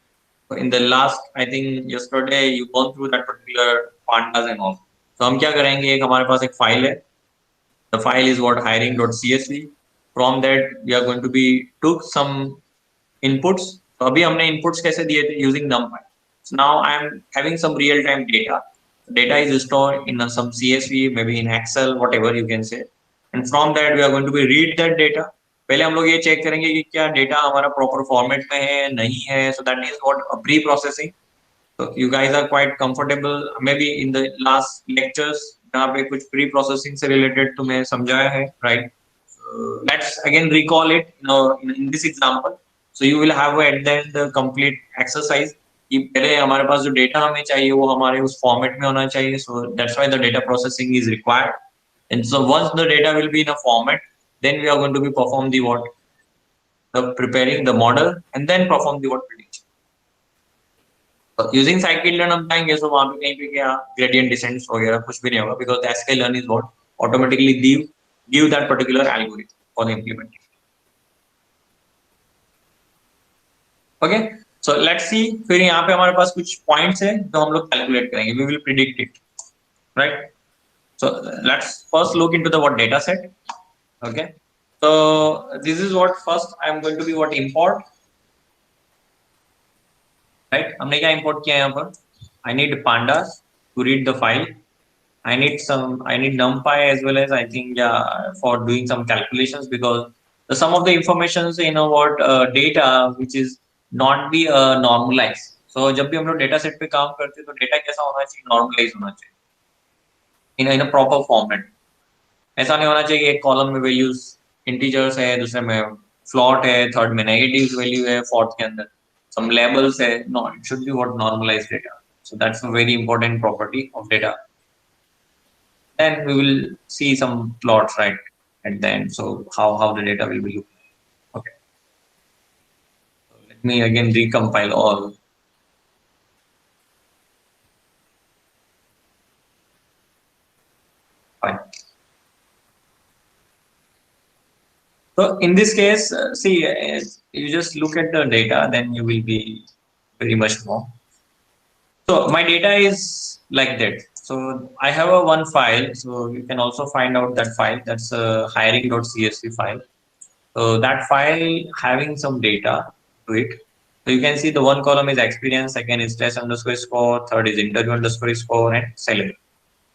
So in the last, I think yesterday you gone through that particular pandas and all. So हम क्या करेंगे, एक हमारे पास एक file है. The file is what hiring.csv. From that we are going to be took some inputs. So अभी हमने inputs कैसे दिए थे using NumPy. So now I am having some real time data. Data is stored in some CSV, maybe in Excel, whatever you can say. And from that we are going to be read that data. पहले हम लोग ये check करेंगे कि क्या data हमारा proper format में है नहीं है. So that is what pre processing. So you guys are quite comfortable maybe in the last lectures जहाँ पे कुछ प्री प्रोसेसिंग से रिलेटेड तुम्हें समझाया है, right? Let's again recall it, you know, in this example. So you will have at the end the complete exercise कि पहले हमारे पास जो डेटा हमें चाहिए वो हमारे उस फॉर्मेट में होना चाहिए. So that's why the data processing is required. And so once the data will be in a format, then we are going to be perform the what, the preparing the model and then perform the what prediction. So using scikit-learn हम जाएंगे, so वहाँ पे कहीं पे क्या gradient descent वगैरह कुछ भी नहीं होगा, because the scikit-learn is what automatically give that particular algorithm for the implementation. Okay, so let's see. फिर यहाँ पे हमारे पास कुछ points है जो हम लोग calculate करेंगे. We will predict it, right? So let's first look into the what data set. Okay, so this is what first I am going to be what import, right? हमने क्या import किया यहाँ पर? I need pandas to read the file. I need NumPy as well as I think for doing some calculations, because some of the informations in what data which is not be normalized. So जब भी हम लोग data set पे काम करते हैं तो data कैसा होना चाहिए? Normalized होना चाहिए in a proper format. ऐसा नहीं होना चाहिए एक कॉलम में वैल्यूज इंटीजर्स है, दूसरे में फ्लोट है, थर्ड में नेगेटिव वैल्यू है, फोर्थ के अंदर सम लेबल्स है. No, it should be what normalized data. So that's a very important property of data. Then we will see some plots right at the end. So how the data will be looking. Okay, let me again recompile all. Fine. So in this case, see, you just look at the data, then you will be very much more. So my data is like that. So I have a one file. So you can also find out that file. That's a hiring.csv file. So that file having some data to it. So you can see the one column is experience, second is test underscore score, third is interview underscore score and salary.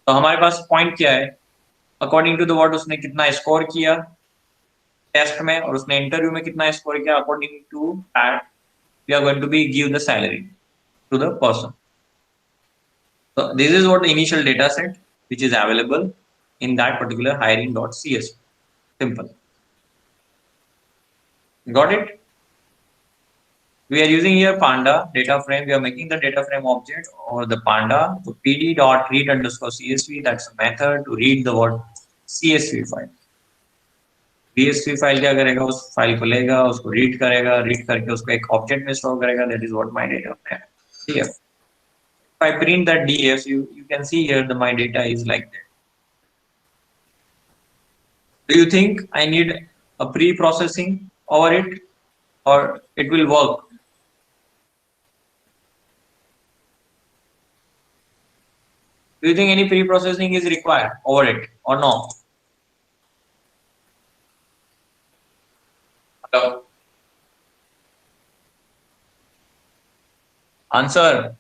तो हमारे पास point क्या है? According to the what उसने कितना score किया test में और उसने इंटरव्यू में कितना स्कोर किया, according to that we are going to be give the salary to the person. So this is what the initial data set which is available in that particular hiring.csv. Simple. Got it? We are using here Panda data frame. We are making the data frame object or the Panda. So pd.read_csv. That's a method to read the what CSV file. CSV file क्या करेगा, उस file को लेगा, उसको read करेगा, read करके उसको एक ऑब्जेक्ट में स्टोर करेगा. That is what my data frame. DF. If I print that DF, you can see here the my data is like that. Do you think I need a pre-processing over it, or it will work? Do you think any pre-processing is required over it or no? Hello? Answer.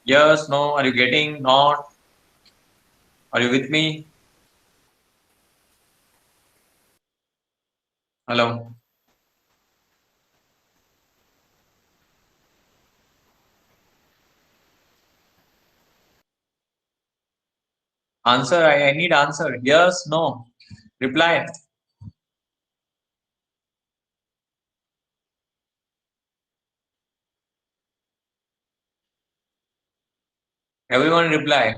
Yes, no, are you getting? Not? Are you with me? Hello? Answer, I need answer. Yes, no. Reply. Everyone reply.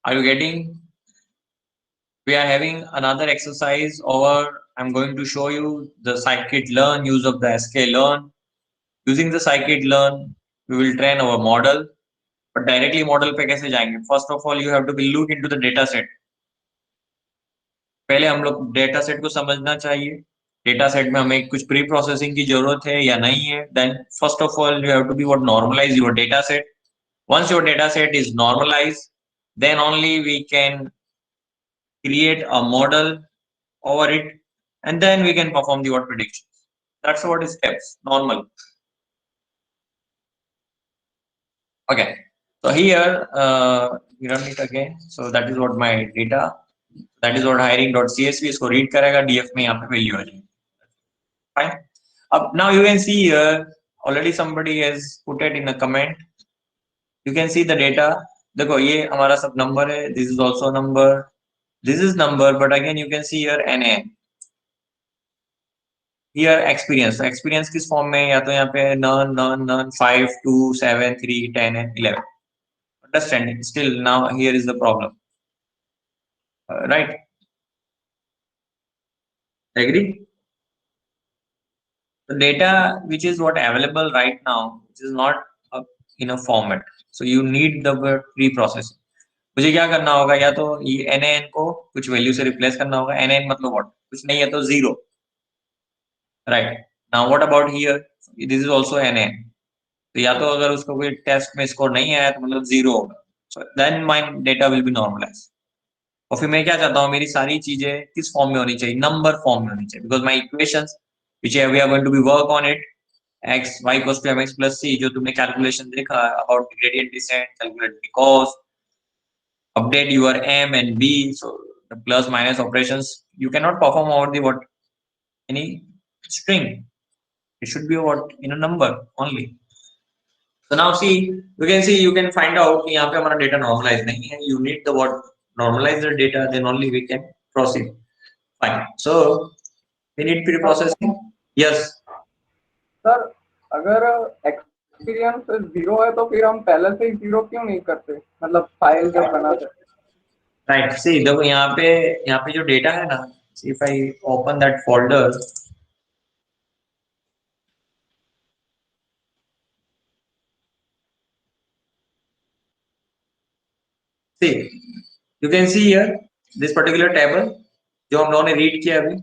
Are you getting? We are having another exercise over. I'm going to show you the scikit-learn use of the sklearn. Using the scikit-learn, we will train our model. But directly model पे कैसे जाएंगे? First of all, you have to be look into the data set. पहले हम लोग data set को समझना चाहिए. Data set में हमें कुछ pre processing की जरूरत है या नहीं है. Then first of all, you have to be what normalize your data set. Once your data set is normalized, then only we can create a model over it, and then we can perform the what predictions. That's what is steps normal. Okay. So here we run it again. So that is what my data. That is what hiring.csv इसको read करेगा, df में यहाँ पे value आ जाएगी. Fine. Now you can see here already somebody has put it in a comment. You can see the data. देखो ये हमारा सब number है. This is also number. This is number, but again you can see here NA. Here experience. So experience किस form में? या तो यहाँ पे none 5 2 7 3 10 and 11. Understanding? Still now here is the problem. Right? Agree? The data which is what available right now, which is not in a format. So you need the pre-processing. मुझे क्या करना होगा? या तो ये NaN को कुछ value से रिप्लेस करना होगा. NaN मतलब what? कुछ नहीं है तो 0. Right? Now what about here? This is also NaN. तो या तो अगर उसको कोई टेस्ट में स्कोर नहीं आया तो मतलब 0 होगा. So then my data will be normalized. और फिर मैं क्या चाहता हूँ, मेरी सारी चीजें किस फॉर्म में होनी चाहिए? नंबर फॉर्म में होनी चाहिए. Because my equations which we are going to be work on it, x y equals to mx plus c, जो तुमने कैलकुलेशन देखा about gradient descent, calculate the cost, update your m and b, so the plus minus operations you cannot perform over the what any string. It should be what in a number only. So now see, you can see, you can find out कि यहाँ पे हमारा data normalized नहीं है. You need the what normalize the data, then only we can proceed. Fine. So we need pre-processing. Yes. Sir अगर experience 0 है तो फिर हम पहले से ही 0 क्यों नहीं करते? मतलब फाइल जब बनाते. Right. See, देखो यहाँ पे जो डेटा है ना, if I open that folder, see, you can see here this particular table जो हम लोगों ने रीड किया अभी.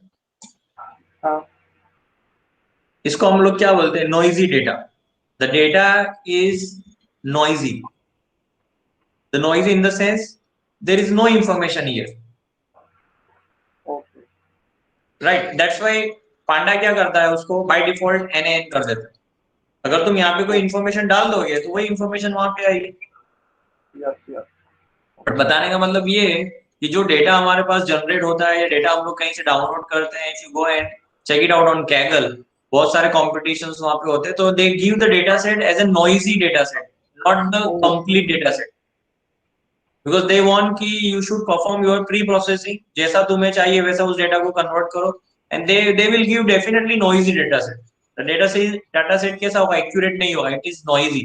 हाँ. इसको हम लोग क्या बोलते हैं? Noisy data. The data is noisy. The noisy in the sense there is no information here. Okay. Right. That's why panda क्या करता है, उसको बाय डिफॉल्ट NaN कर देता है. अगर तुम यहाँ पे कोई इंफॉर्मेशन डाल दोगे तो वही इंफॉर्मेशन वहां पे आएगी. यस. बट बताने का मतलब ये है कि जो डेटा हमारे पास जनरेट होता है या डेटा हम लोग कहीं से डाउनलोड करते हैं, if you go and check it out on Kaggle, बहुत सारे competitions वहाँ पे होते हैं, तो they give the data set as a noisy data set, not the complete data set, because they want कि you should perform your pre-processing, जैसा तुम्हें चाहिए वैसा उस data को convert करो, and they will give definitely noisy data set. The data set कैसा होगा, accurate नहीं होगा, it is noisy.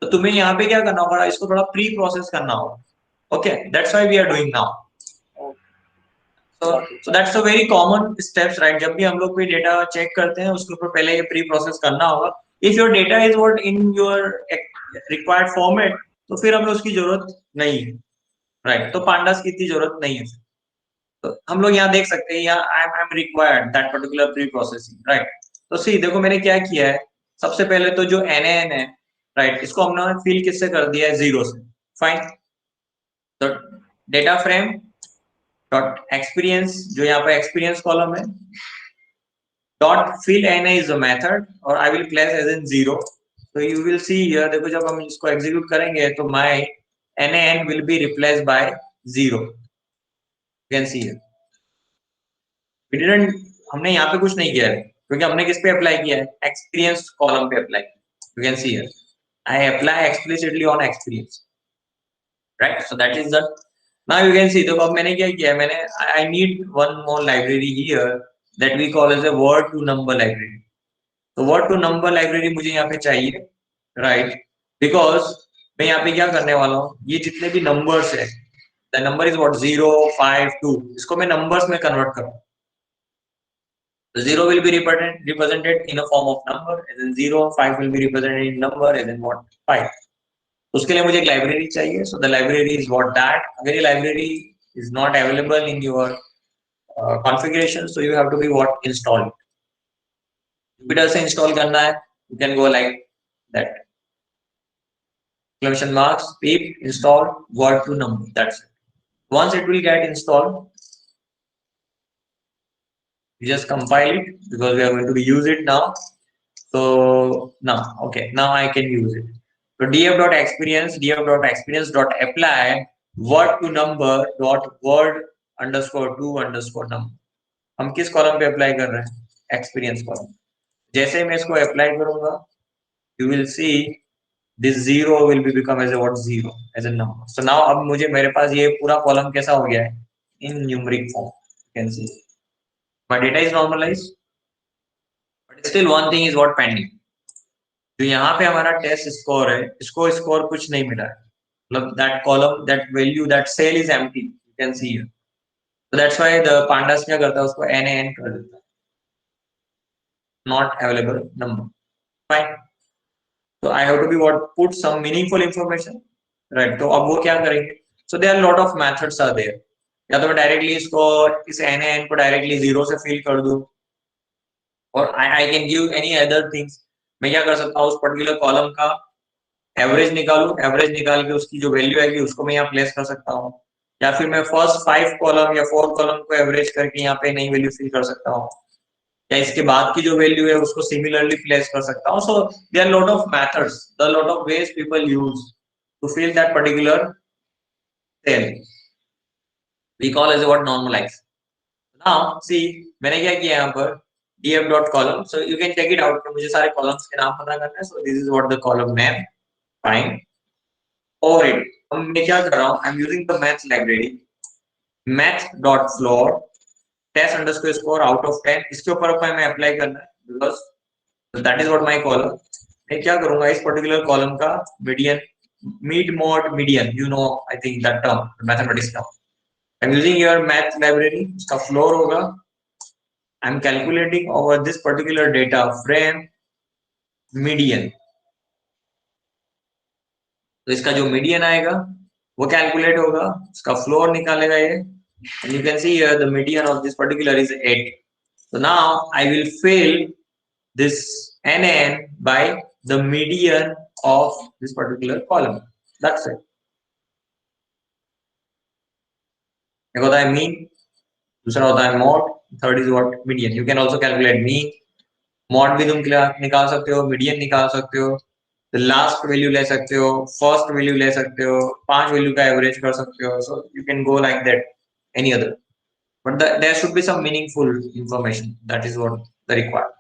तो तुम्हें यहाँ पे क्या करना होगा, इसको थोड़ा pre-process करना होगा. Okay, that's why we are doing now. So that's a very common steps, right? जब भी हम लोग कोई डेटा चेक करते हैं उसके ऊपर पहले ये प्री प्रोसेस करना होगा. If your data is what in your required format, तो फिर हमें उसकी जरूरत नहीं है, right? तो pandas की इतनी जरूरत नहीं है. तो हम लोग यहाँ देख सकते हैं, यहाँ I'm required that particular pre processing, right? तो see देखो मैंने क्या किया है, सबसे पहले तो जो NaN है, right? इसको हमने फिल किससे कर दिया है, 0 से. Fine. तो डेटा फ्रेम डॉट एक्सपीरियंस, जो यहाँ पे एक्सपीरियंस कॉलम है, dot fill n is a method और I will place as in 0. तो यू विल सी हियर, देखो जब हम इसको एग्जीक्यूट करेंगे तो my NaN will be replaced by 0. You can see here we didn't, हमने यहाँ पे कुछ नहीं किया है क्योंकि हमने किस पे अप्लाई किया है, एक्सपीरियंस कॉलम पे apply. You can see here I apply explicitly on experience, right? So that is the. Now you can see, तो अब मैंने क्या किया है, मैंने I need one more library here that we call as a word to number library. तो word to number library मुझे यहाँ पे चाहिए, right? Because मैं यहाँ पे क्या करने वाला हूँ, ये जितने भी numbers है, the number is what 0, 5, 2, इसको मैं numbers में convert करूँ. The 0 will be represented in a form of number, as in 0, 5 will be represented in number, as in what 5. उसके लिए मुझे एक लाइब्रेरी चाहिए. So the library is what that. अगर ये library is not available in your configuration, so you have to be what install. Jupyter से install करना है, you can go like that, exclamation marks, pip, install word to number. That's it. Once it will get installed, you just compile it because we are going to use it now. So now, okay, now I can use it. So df.experience.apply word to number dot word underscore to underscore number. हम किस column पे apply कर रहे हैं, experience column. जैसे मैं इसको apply करूंगा, you will see this 0 will be become as a what 0 as a number. So now अब मुझे मेरे पास ये पूरा कॉलम कैसा हो गया है, in numeric form. You can see my data is normalized, but still one thing is what pending. तो यहाँ पे हमारा टेस्ट स्कोर है, इसको स्कोर कुछ नहीं मिला है, मतलब that column, that value, that cell is empty. You can see here. So that's why the pandas क्या करता है, उसको NaN कर देता है, नॉट अवेलेबल नंबर. फाइन. तो I have to be what put some meaningful information, right? तो अब वो क्या करेंगे, so there are lot of methods are there. या तो मैं डायरेक्टली इसको, इस NaN को डायरेक्टली 0 से फिल कर दूं, और I can give any other things. मैं क्या कर सकता हूँ, उस पर्टिकुलर कॉलम का एवरेज निकालूं, एवरेज निकाल के उसकी जो वैल्यू आएगी उसको मैं यहाँ प्लेस कर सकता हूँ, या फिर मैं फर्स्ट 5 कॉलम या 4 कॉलम को एवरेज करके यहाँ पे नई वैल्यू फिल कर सकता हूँ, या इसके बाद की जो वैल्यू है उसको सिमिलरली प्लेस कर सकता हूँ. So there are lot of methods, the lot of ways people use to fill that particular cell. We call as what normalize. Now see मैंने क्या किया यहाँ पर, df.column. So you can check it out कि मुझे सारे columns के नाम पता करना है. So this is what the column name. Fine. Over it, अब मैं क्या कर रहा हूँ, I'm using the math library, math.floor test underscore score out of 10. इसके ऊपर मैं अप्लाई करना है, because that is what my column. मैं क्या करूँगा, इस पर्टिकुलर कॉलम का median, mid mod median, you know, I think that term, mathematics term. I'm using your math library, इसका floor होगा. I'm calculating over this particular data frame median. तो इसका जो मीडियन आएगा वो कैलकुलेट होगा, इसका फ्लोर निकालेगा ये, and you can see here the median of this particular is 8. So now I will fill this NaN by the median of this particular column. That's it. एक होता है mean, दूसरा होता है mod, third is what median. You can also calculate mean, mod भी तुम निकाल सकते हो, median निकाल सकते हो, लास्ट वैल्यू ले सकते हो, फर्स्ट वैल्यू ले सकते हो, 5 वैल्यू का एवरेज कर सकते हो. So you can go like that, any other. but there should be some meaningful information. That is what the required,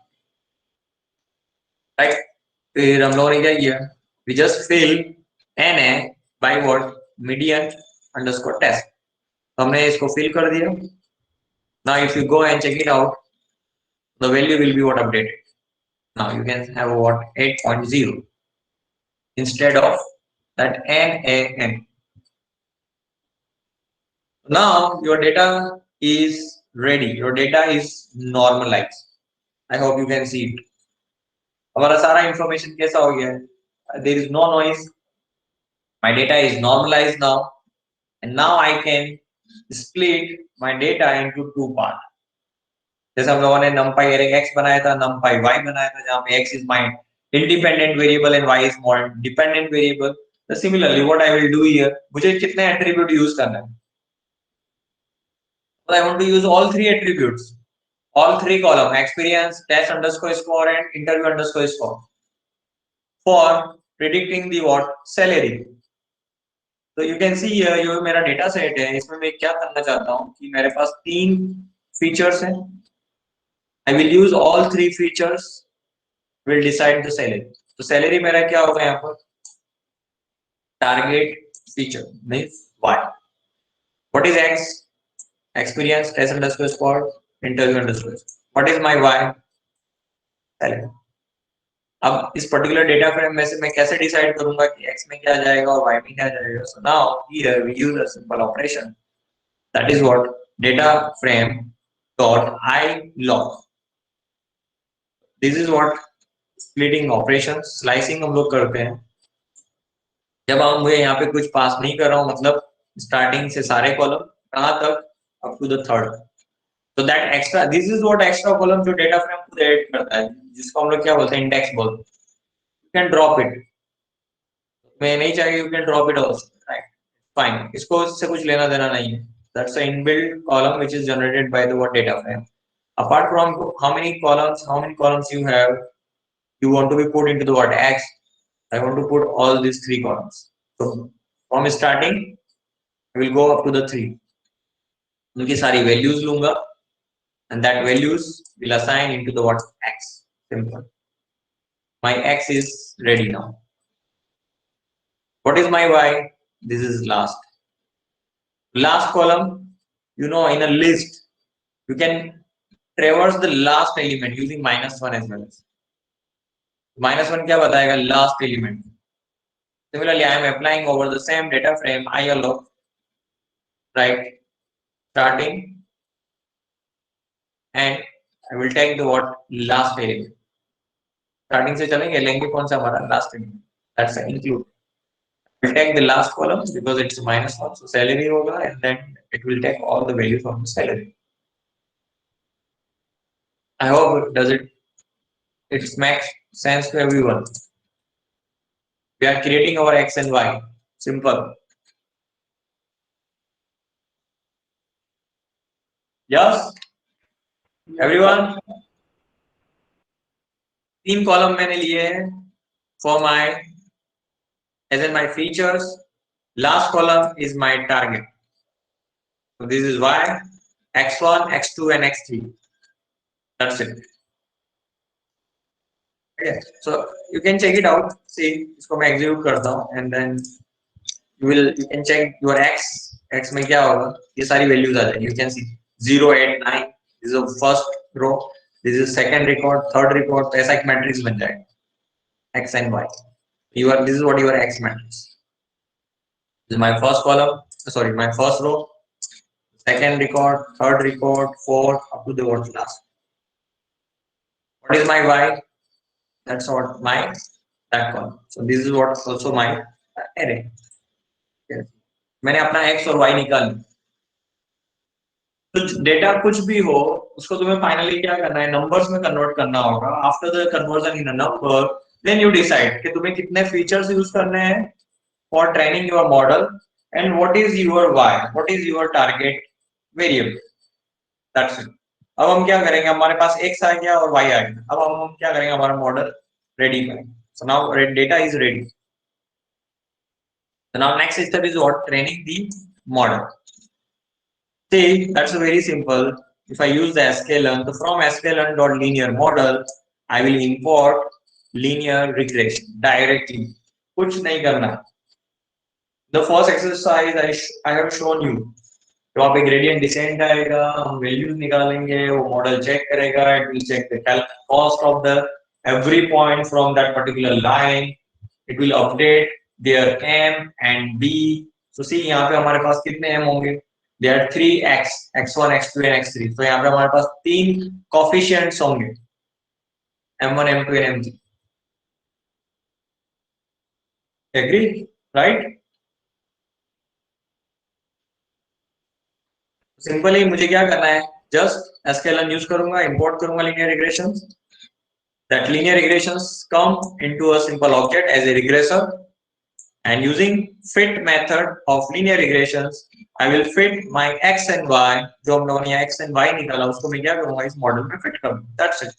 right? फिर हम लोगों ने क्या किया? We just fill NA by what? Median underscore test. तो हमने इसको fill कर दिया. Now if you go and check it out, the value will be what updated. Now you can have what 8.0 instead of that NAN. Now your data is ready. Your data is normalized. I hope you can see it. हमारा सारा information कैसा हो गया? There is no noise. My data is normalized now, and now I can split my data into two parts. जैसे हम लोगों ने numpy array x बनाया था, numpy y बनाया था, जहाँ पे x is my independent variable and y is my dependent variable. So similarly, what I will do here, मुझे कितने attribute use करना है? So I want to use all three attributes, all three column, experience, test underscore score and interview underscore score for predicting the what salary. So you can see here, ये मेरा data set है, इसमें मैं क्या करना चाहता हूँ कि मेरे पास तीन features हैं. I will use all three features, will decide the salary. तो salary मेरा क्या होगा यहाँ पर? Target feature means y. What is x? Experience, test underscore score, interview underscore. What is my y? Salary. अब इस पर्टिकुलर डेटा फ्रेम में से मैं कैसे डिसाइड करूंगा कि x में क्या जाएगा और y में क्या जाएगा? So now here we use a simple operation. That is what data frame dot I log. This is what splitting operations, slicing हम लोग करते हैं. जब हम मुझे यहाँ पे कुछ पास नहीं कर रहा हूँ, मतलब स्टार्टिंग से सारे कॉलम कहाँ तक? Up to the third. So that extra, this is what extra column जो data frame खुद edit करता है, जिसको हम लोग क्या बोलते हैं? इंडेक्स बोलते हैं. You can drop it. मैं नहीं चाहिए, you can drop it also, right? Fine. इसको इससे कुछ लेना देना नहीं है. That's an inbuilt column which is generated by the what data frame. Apart from how many columns you have, you want to be put into the what x. I want to put all these three columns. So from starting, I will go up to the 3. उनकी सारी values लूंगा, and that values will assign into the what x. Simple. My x is ready now. What is my y? This is last. Last column, you know, in a list, you can traverse the last element using -1 as well. -1 क्या बताएगा? Last element. Similarly, I am applying over the same data frame I allow, right? Starting, and I will take the what last element. Starting से चलेंगे, लेंगे कौन सा हमारा last element? That's an include. Will take the last column because it's -1, so salary होगा, and then it will take all the values from the salary. I hope it makes sense to everyone. We are creating our x and y. Simple. Yes, everyone. 3 column मैंने लिए हैं for my, as in my features. Last column is my target. So this is y, x1, x2, and x3. That's it. Okay. So you can check it out. See, इसको मैं execute करता हूँ, and then you can check your x में क्या होगा? ये सारी values आ जाएंगी. You can see 0, 8, 9. This is the first row. This is second record, third record. ऐसा एक matrix बन जाएगा. X and y. This is what your x matrix. This is my first column. Sorry, my first row. Second record, third record, fourth, up to the what last. What is my y? That's what my that column. So this is what also my array. Yes. मैंने अपना x और y निकाल लिया. तो data कुछ भी हो, उसको तुम्हें फाइनली क्या करना है? नंबर्स में कन्वर्ट करना होगा. After the conversion in a number, then you decide कि तुम्हें कितने फीचर्स यूज करने हैं for training your model, and what is your Y, what is your target variable. That's it. अब हम क्या करेंगे? हमारे पास x आ गया और y आ गया. अब हम क्या करेंगे? हमारा मॉडल रेडी करेंगे. So now data is ready. So now next step is what? Training the model. See, that's very simple. If I use the sklearn, so from sklearn.linear model, I will import linear regression directly. कुछ नहीं करना. The first exercise I have shown you. तो वहाँ पे gradient descent आएगा, हम values निकालेंगे, वो model check करेगा, it will check the cost of the every point from that particular line. It will update their m and b. So see यहाँ पे हमारे पास कितने m होंगे? There are 3 x, x1, x2 and x3. तो यहाँ पे हमारे पास 3 coefficients होंगे, m1, m2 and m3. Agree, right? Simply मुझे क्या करना है, जस्ट sklearn यूज करूंगा, इंपोर्ट करूंगा linear regressions. That linear regressions come into a simple object as a regressor, and using fit method of linear regressions, I will fit my x and y. जो हम लोगों ने x and y निकाला उसको मैं क्या करूंगा, इस मॉडल में फिट करूंगा. That's it.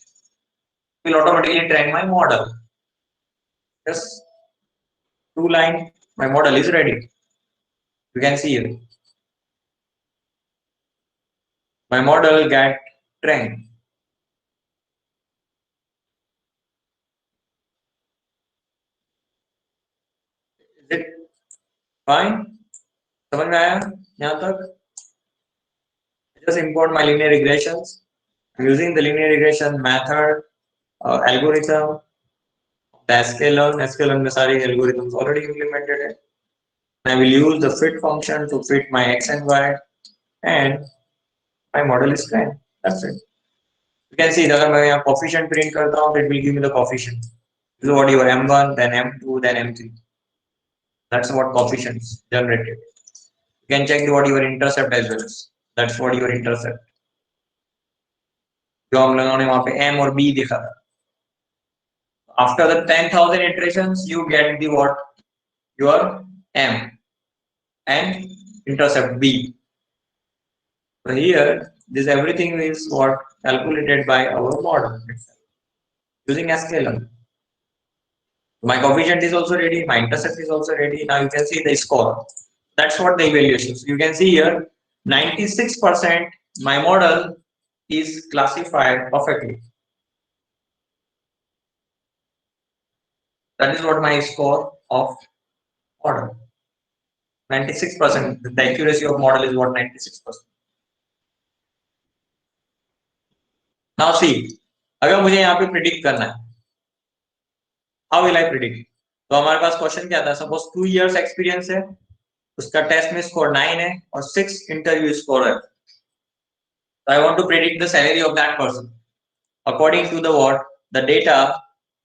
Will automatically train my model. Yes, 2 line. My model is ready. You can see here. My model get trained. Is it fine? समझ में आया यहाँ तक? Just import my linear regressions. I'm using the linear regression method algorithm. The sklearn में सारी algorithms already implemented है. I will use the fit function to fit my x and y, and my model is trained. That's it. You can see अगर मैं यहाँ coefficient print करता हूँ, it will give me the coefficient. This is what your m1, then m2, then m3. That's what coefficients generated. You can check what your intercept as well. That's what your intercept. जो हम लोगों ने वहाँ पे m और b देखा था. After the 10,000 iterations, you get the what? Your m and intercept b. So here, this everything is what calculated by our model using sklearn. My coefficient is also ready, my intercept is also ready. Now you can see the score. That's what the evaluation. So you can see here, 96% my model is classified perfectly. That is what my score of model. 96%. The accuracy of model is what 96%. Now see, अगर मुझे यहाँ पे predict करना है, how will I predict? तो हमारे पास question क्या था? सपोज 2 years एक्सपीरियंस है, उसका टेस्ट में स्कोर 9 है और 6 इंटरव्यू स्कोर है. So I want to predict the salary of that person according to the what? The data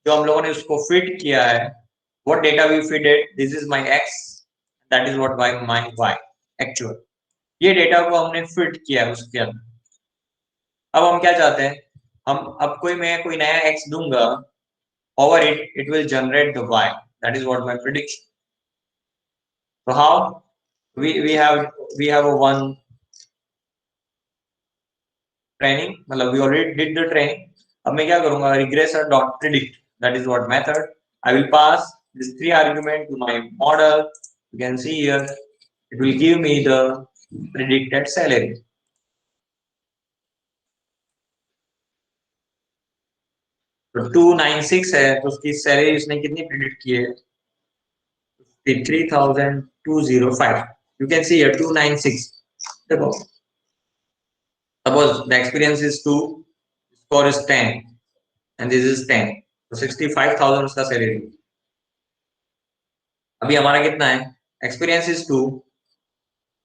जो हम लोगों ने उसको फिट किया है. What data we fitted? This is my x, that is what my y actual. ये data को हमने फिट किया है उसके अंदर. अब हम क्या चाहते हैं, हम अब मैं कोई नया x दूंगा, over it will generate the y. That is what my prediction. So how we have a one training, मतलब we already did the training. अब मैं क्या करूंगा, regressor dot predict. That is what method. I will pass this 3 argument to my model. You can see here, it will give me the predicted salary. तो 296 है, तो उसकी salary उसने कितनी प्रिडिक्ट की है? 53,205. You can see here 296. देखो, suppose the experience is 2, score is 10, and this is 10. तो 65,000 उसका सैलरी. अभी हमारा कितना है? Experience is 2,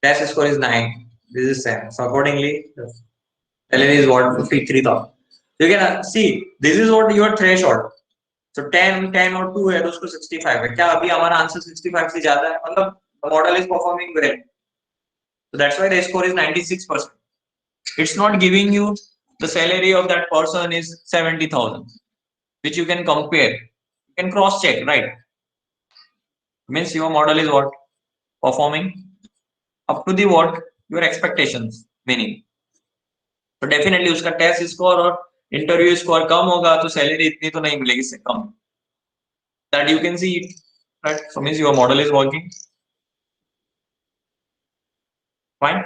test score is 9, this is 7. So accordingly, the salary is what? 53,000. You can see this is what your threshold. So 10 और 2 है तो उसको 65 है. क्या अभी हमारा आंसर 65 से ज्यादा है? मतलब the model is performing well. So that's why the score is 96%. It's not giving you the salary of that person is 70,000, which you can compare. You can cross check, right? Means your model is what? Performing up to the what? Your expectations, meaning. तो definitely उसका test score और interview score कम होगा तो salary इतनी तो नहीं मिलेगी, इससे कम. That you can see it, right? So means your model is working fine.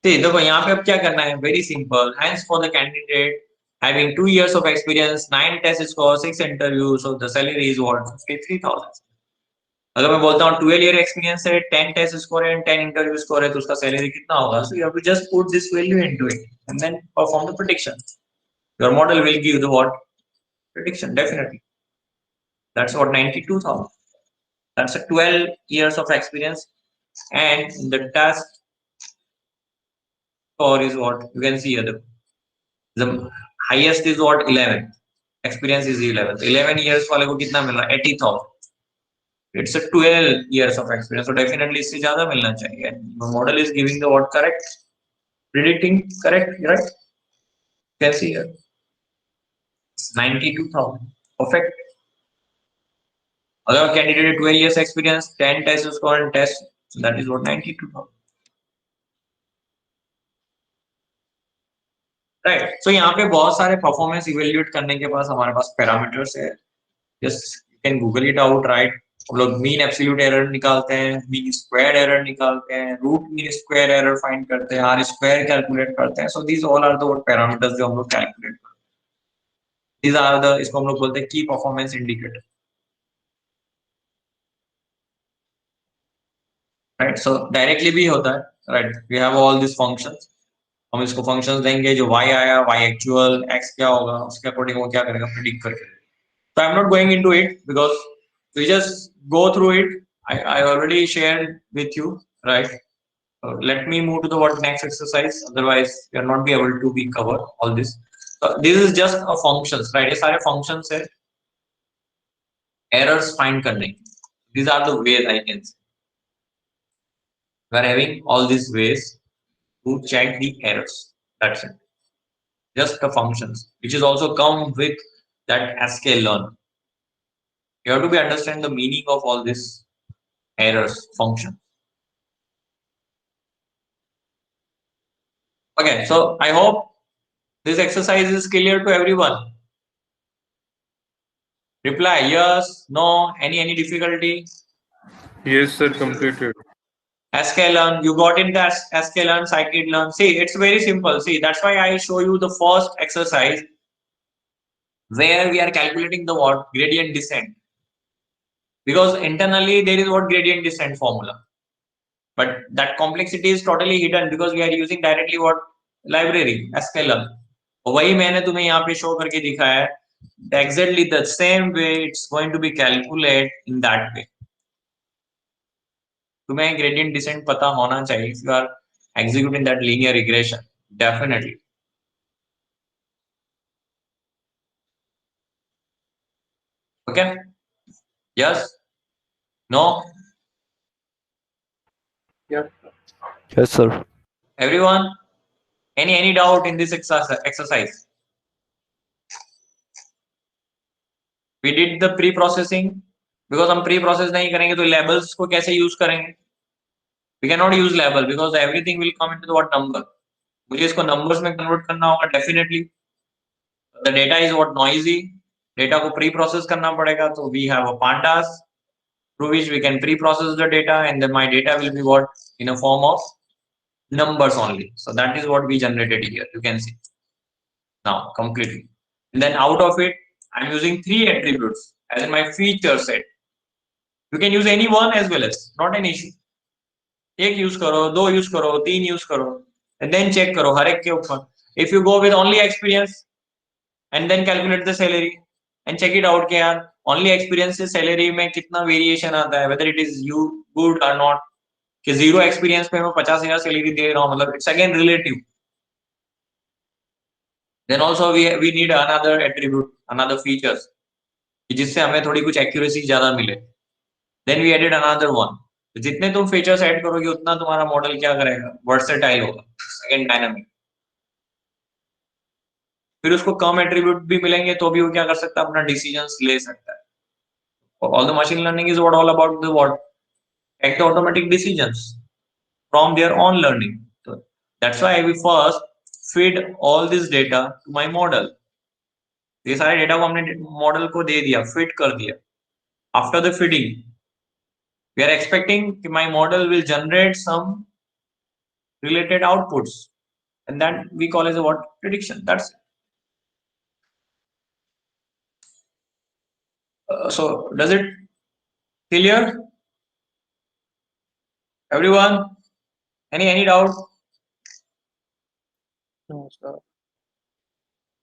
See, देखो यहाँ पे अब क्या करना है, very simple. Hence for the candidate having 2 years of experience, 9 test scores, 6 interviews, so the salary is what, 53,000. अगर मैं बोलता हूँ 12 year experience है, 10 test score है, 10 interview score है, तो उसका salary कितना होगा? So you have to just put this value into it and then perform the prediction. Your model will give the what? Prediction, definitely. That's what 92,000. That's a 12 years of experience, and the task score is what you can see here. The highest is what, 11. Experience is 11. 11 years वाले को कितना मिल रहा है? 80,000. It's a 12 years of experience, so definitely इससे ज़्यादा मिलना चाहिए. The model is giving the what correct, predicting correct, right? You can see here 92,000. Perfect. Other candidate 12 years experience, 10 test score and test, so that is what 92,000. Right. सो यहाँ पे बहुत सारे performance evaluate करने के पास हमारे पास पैरामीटर्स है. Just you can Google it out, right. हम लोग मीन एब्सोल्यूट एरर निकालते हैं, मीन स्क्वायर एरर निकालते हैं, root mean square error find करते हैं, आर स्क्वायर कैलकुलेट करते हैं. So these all are the parameters जो हम लोग कैलकुलेट करते हैं. दीज आर द, इसको हम लोग बोलते हैं की performance indicator, right. So directly भी होता है, right. We have all this functions. हम इसको फंक्शंस देंगे, जो y आया, y एक्चुअल, x क्या होगा, उसके अकॉर्डिंग वो क्या करेगा, प्रेडिक्ट करके. So I'm not going into it because we just go through it. I already shared with you, right? Let me move to the what next exercise. Otherwise, we are not be able to be cover all this. So this is just a functions, right? ये सारे functions है. Errors find करने. These are the ways I can say. We are having all these ways to check the errors. That's it. Just the functions, which is also come with that sklearn. You have to be understand the meaning of all this errors function. Okay, so I hope this exercise is clear to everyone. Reply yes, no, any difficulty. Yes, sir, completed. sklearn, you got in the sklearn, scikit-learn. See, it's very simple. See, that's why I show you the first exercise where we are calculating the what, gradient descent, because internally there is what, gradient descent formula, but that complexity is totally hidden because we are using directly what, library sklearn. वही मैंने तुम्हें यहाँ पे show करके दिखाया है. Exactly the same way it's going to be calculated in that way. तुम्हें gradient descent पता होना चाहिए if you are executing that linear regression, definitely. Okay? Yes? No? Yes, sir. Yes, sir. Everyone? Any doubt in this exercise? We did the pre-processing because हम pre-process नहीं करेंगे तो labels को कैसे use करेंगे? We cannot use label because everything will come into the what number. मुझे इसको numbers में convert करना होगा definitely. The data is what, noisy. Data को pre-process करना पड़ेगा, तो we have a pandas through which we can pre-process the data, and then my data will be what, in a form of numbers only. So that is what we generated here. You can see now completely. And then out of it, I'm using 3 attributes as in my feature set. You can use any one as well as, not an issue. एक use करो, 2 use करो, 3 use करो, and then check करो हर एक के ऊपर. If you go with only experience and then calculate the salary and check it out कि यार only experience से salary में कितना variation आता है, whether it is you good or not, कि 0 experience पे मैं 50,000 salary दे रहा हूँ, मतलब it's again relative. Then also we need another attribute, another features जिससे हमें थोड़ी कुछ accuracy ज्यादा मिले. Then we added another one. जितने तुम फीचर्स ऐड करोगे उतना तुम्हारा मॉडल क्या करेगा, वर्सेटाइल होगा, सेकंड डायनामिक. फिर उसको कम एट्रीब्यूट भी मिलेंगे तो भी वो क्या कर सकता है, अपना डिसीजंस ले सकता है. All the machine learning is what all about the what, take the automatic decisions from their own learning. So that's why we first feed all this data to my model. ये सारे data को हमने model को दे दिया, fit कर दिया. After the feeding we are expecting my model will generate some related outputs, and that we call as a what? Prediction. That's so. Does it clear? Everyone? Any doubt? No, sir.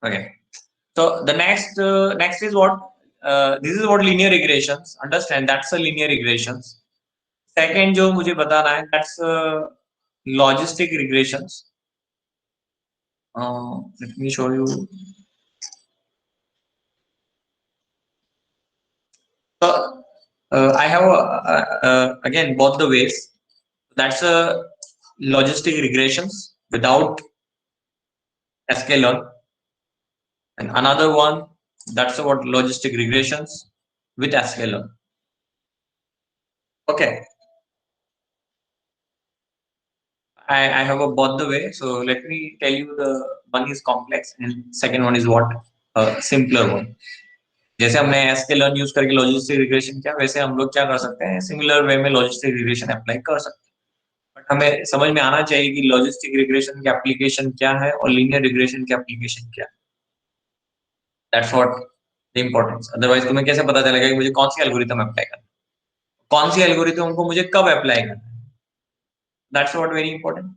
Okay. So the next is what? This is what linear regressions. Understand? That's a linear regressions. Second जो मुझे बताना है, that's logistic regressions. Let me show you. So I have again both the ways. That's a logistic regressions without sklearn, and another one that's what logistic regressions with sklearn. Okay. I have a both the way. So let me tell you, the one is complex and second one is what simpler one. जैसे हमने sklearn use करके logistic regression किया, वैसे हम लोग क्या कर सकते हैं, सिमिलर वे में लॉजिस्टिक रिग्रेशन अप्लाई कर सकते हैं. बट हमें समझ में आना चाहिए कि लॉजिस्टिक रिग्रेशन की एप्लीकेशन क्या है और लीनियर रिग्रेशन की एप्लीकेशन क्या है. That's what the importance. Otherwise तुम्हें कैसे पता चलेगा कि मुझे कौन सी एल्गोरिथम अप्लाई करना है, कौन सी एल्गोरिथम को मुझे कब अप्लाई करना है. That's what very important.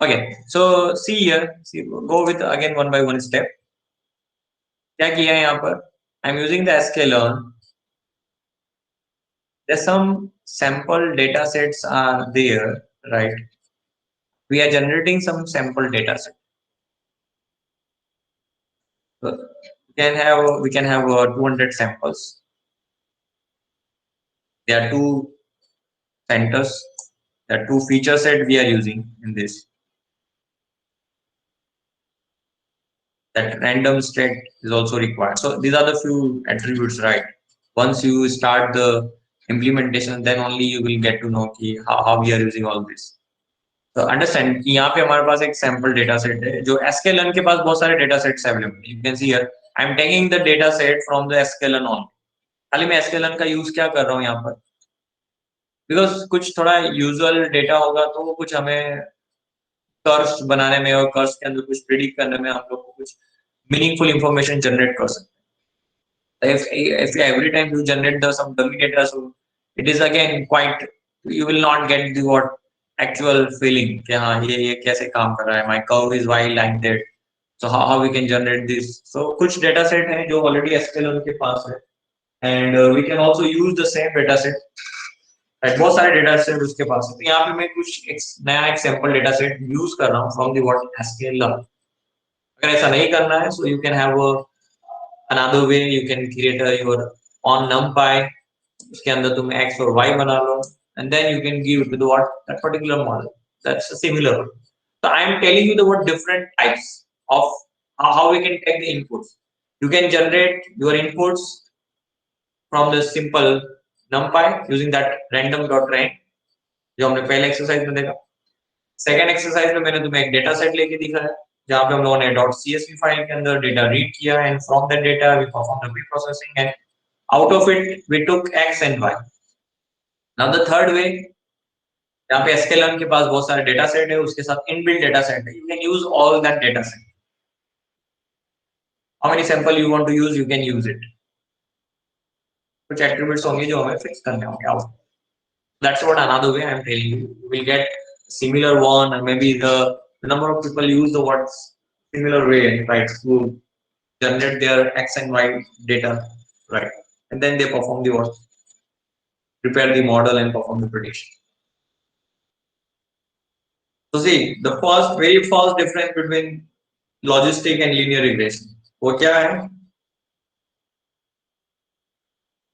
Okay, so see here, go with again one by one step. क्या किया है यहाँ पर? I'm using the sklearn. There's some sample data sets are there, right? We are generating some sample data set. So we can have 200 samples. There are two centers. There are two feature set we are using in this. That random state is also required. So these are the few attributes, right? Once you start the implementation, then only you will get to know how we are using all this. So understand कि यहाँ पे हमारे पास एक sample data set है, जो sklearn के पास बहुत सारे data sets available हैं. You can see here, I am taking the data set from the sklearn only. खाली मैं sklearn का use क्या कर रहा हूँ यहाँ पर? Because कुछ थोड़ा usual data होगा तो वो कुछ हमें कर्व्स बनाने में और कर्व्स के अंदर कुछ प्रिडिक्ट करने में हम लोग को कुछ मीनिंगफुल इंफॉर्मेशन जनरेट कर सकते हैं. If every time you generate some dummy data, so it is again quite, you will not get the what actual feeling कि हाँ ये कैसे काम कर रहा है, my curve is wild like that, so how we can generate this. So कुछ data set है जो already sklearn के पास है, and we can also use the same data set. बहुत सारे डेटा सेट उसके पास है, तो यहाँ पे मैं कुछ एक नया एक सैंपल डेटा सेट यूज कर रहा हूँ फ्रॉम द व्हाट sklearn. अगर ऐसा नहीं करना है, so you can have another way, you can create your on numpy, उसके अंदर तुम x और y बना लो, and then you can give it to the what that particular model. That's a similar one. So I am telling you the what different types of how we can take the inputs. You can generate your inputs from the simple numpy using that random.rank जो हमने पहले exercise में देखा. Second exercise में मैंने तुम्हें एक data set लेके दिखाया जहां पे हम लोगों ने .csv फाइल के अंदर डेटा रीड किया, and from that data we perform the preprocessing, and out of it we took x and y. Now the third way, यहाँ पे sklearn के पास बहुत सारे डेटा सेट है, उसके साथ इनबिल्ट डेटा सेट है. You can use all that data set. How many sample you want to use, you can use it. कुछ एट्रीब्यूट्स होंगे जो हमें फिक्स करने होंगे out. That's what another way I am telling you. You will get similar one, and maybe the number of people use the what similar way, right, to generate their x and y data, right, and then they perform the what, prepare the model and perform the prediction. So see, the very first difference between logistic and linear regression. वो क्या है?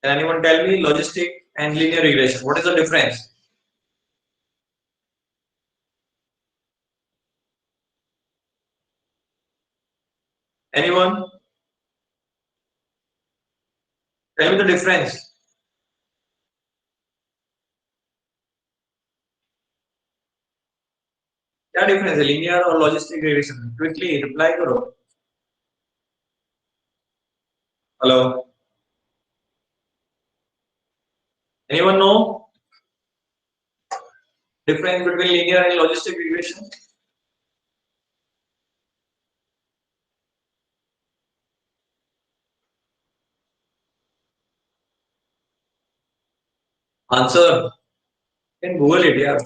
Can anyone tell me logistic and linear regression? What is the difference? Anyone? Tell me the difference. क्या difference है linear और logistic regression? Quickly reply करो. Hello, anyone know? difference between linear and logistic regression? Answer. You can Google it, yeah.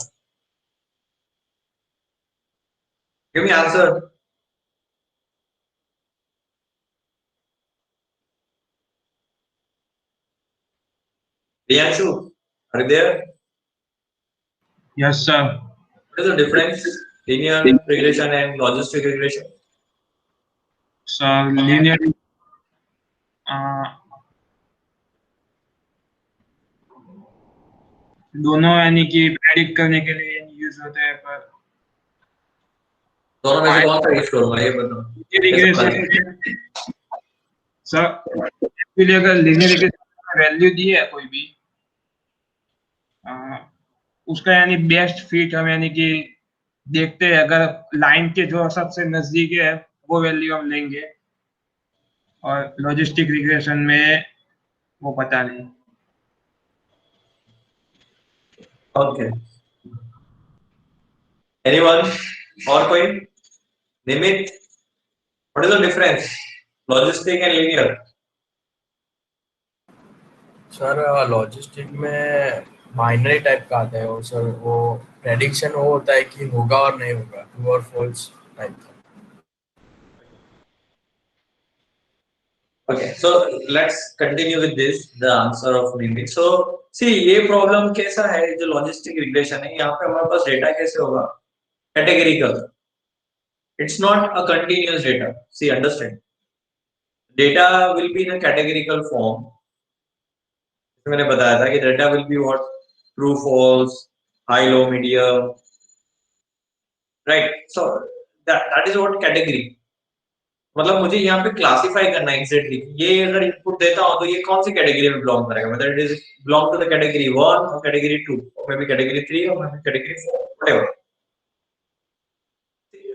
Give me answer. Priyanshu, are you there? Yes, sir. What is the difference? Linear regression and logistic regression? So linear uh, दोनों यानी कि predict करने के लिए use होते हैं, पर दोनों में से कौन सा यूज करूंगा ये बताओ। रिग्रेशन सर एक्चुअली अगर लिनियर रिग्रेशन वैल्यू दी है कोई भी उसका यानी बेस्ट फिट हम यानी कि देखते हैं, अगर लाइन के जो सबसे नजदीक है वो वैल्यू हम लेंगे, और लॉजिस्टिक रिग्रेशन में वो पता नहीं। ओके, एनीवन और कोई? Nimit, what is the difference logistic and linear? Sir logistic में बाइनरी टाइप का आता है, और सर वो प्रेडिक्शन वो होता है कि होगा और नहीं होगा, ट्रू और फॉल्स टाइप का। Okay, so let's continue with this, the answer of Nimit. So see, ये प्रॉब्लम कैसा है, जो लॉजिस्टिक रिग्रेशन है, यहाँ पे हमारे पास डेटा कैसे होगा? Categorical. It's not a continuous data. See, understand. Data will be in a categorical form. मैंने बताया था कि data will be what? True, false, high, low, medium. Right. So that is what category. मतलब मुझे यहाँ पे क्लासिफाई करना है एग्जैक्टली, ये अगर इनपुट देता हूँ तो ये कौन सी कैटेगरी में बिलोंग करेगा, मतलब it is belong to the category 1 और कैटेगरी 2 और मे बी कैटेगरी 3 और मे बी कैटेगरी 4, व्हाटएवर।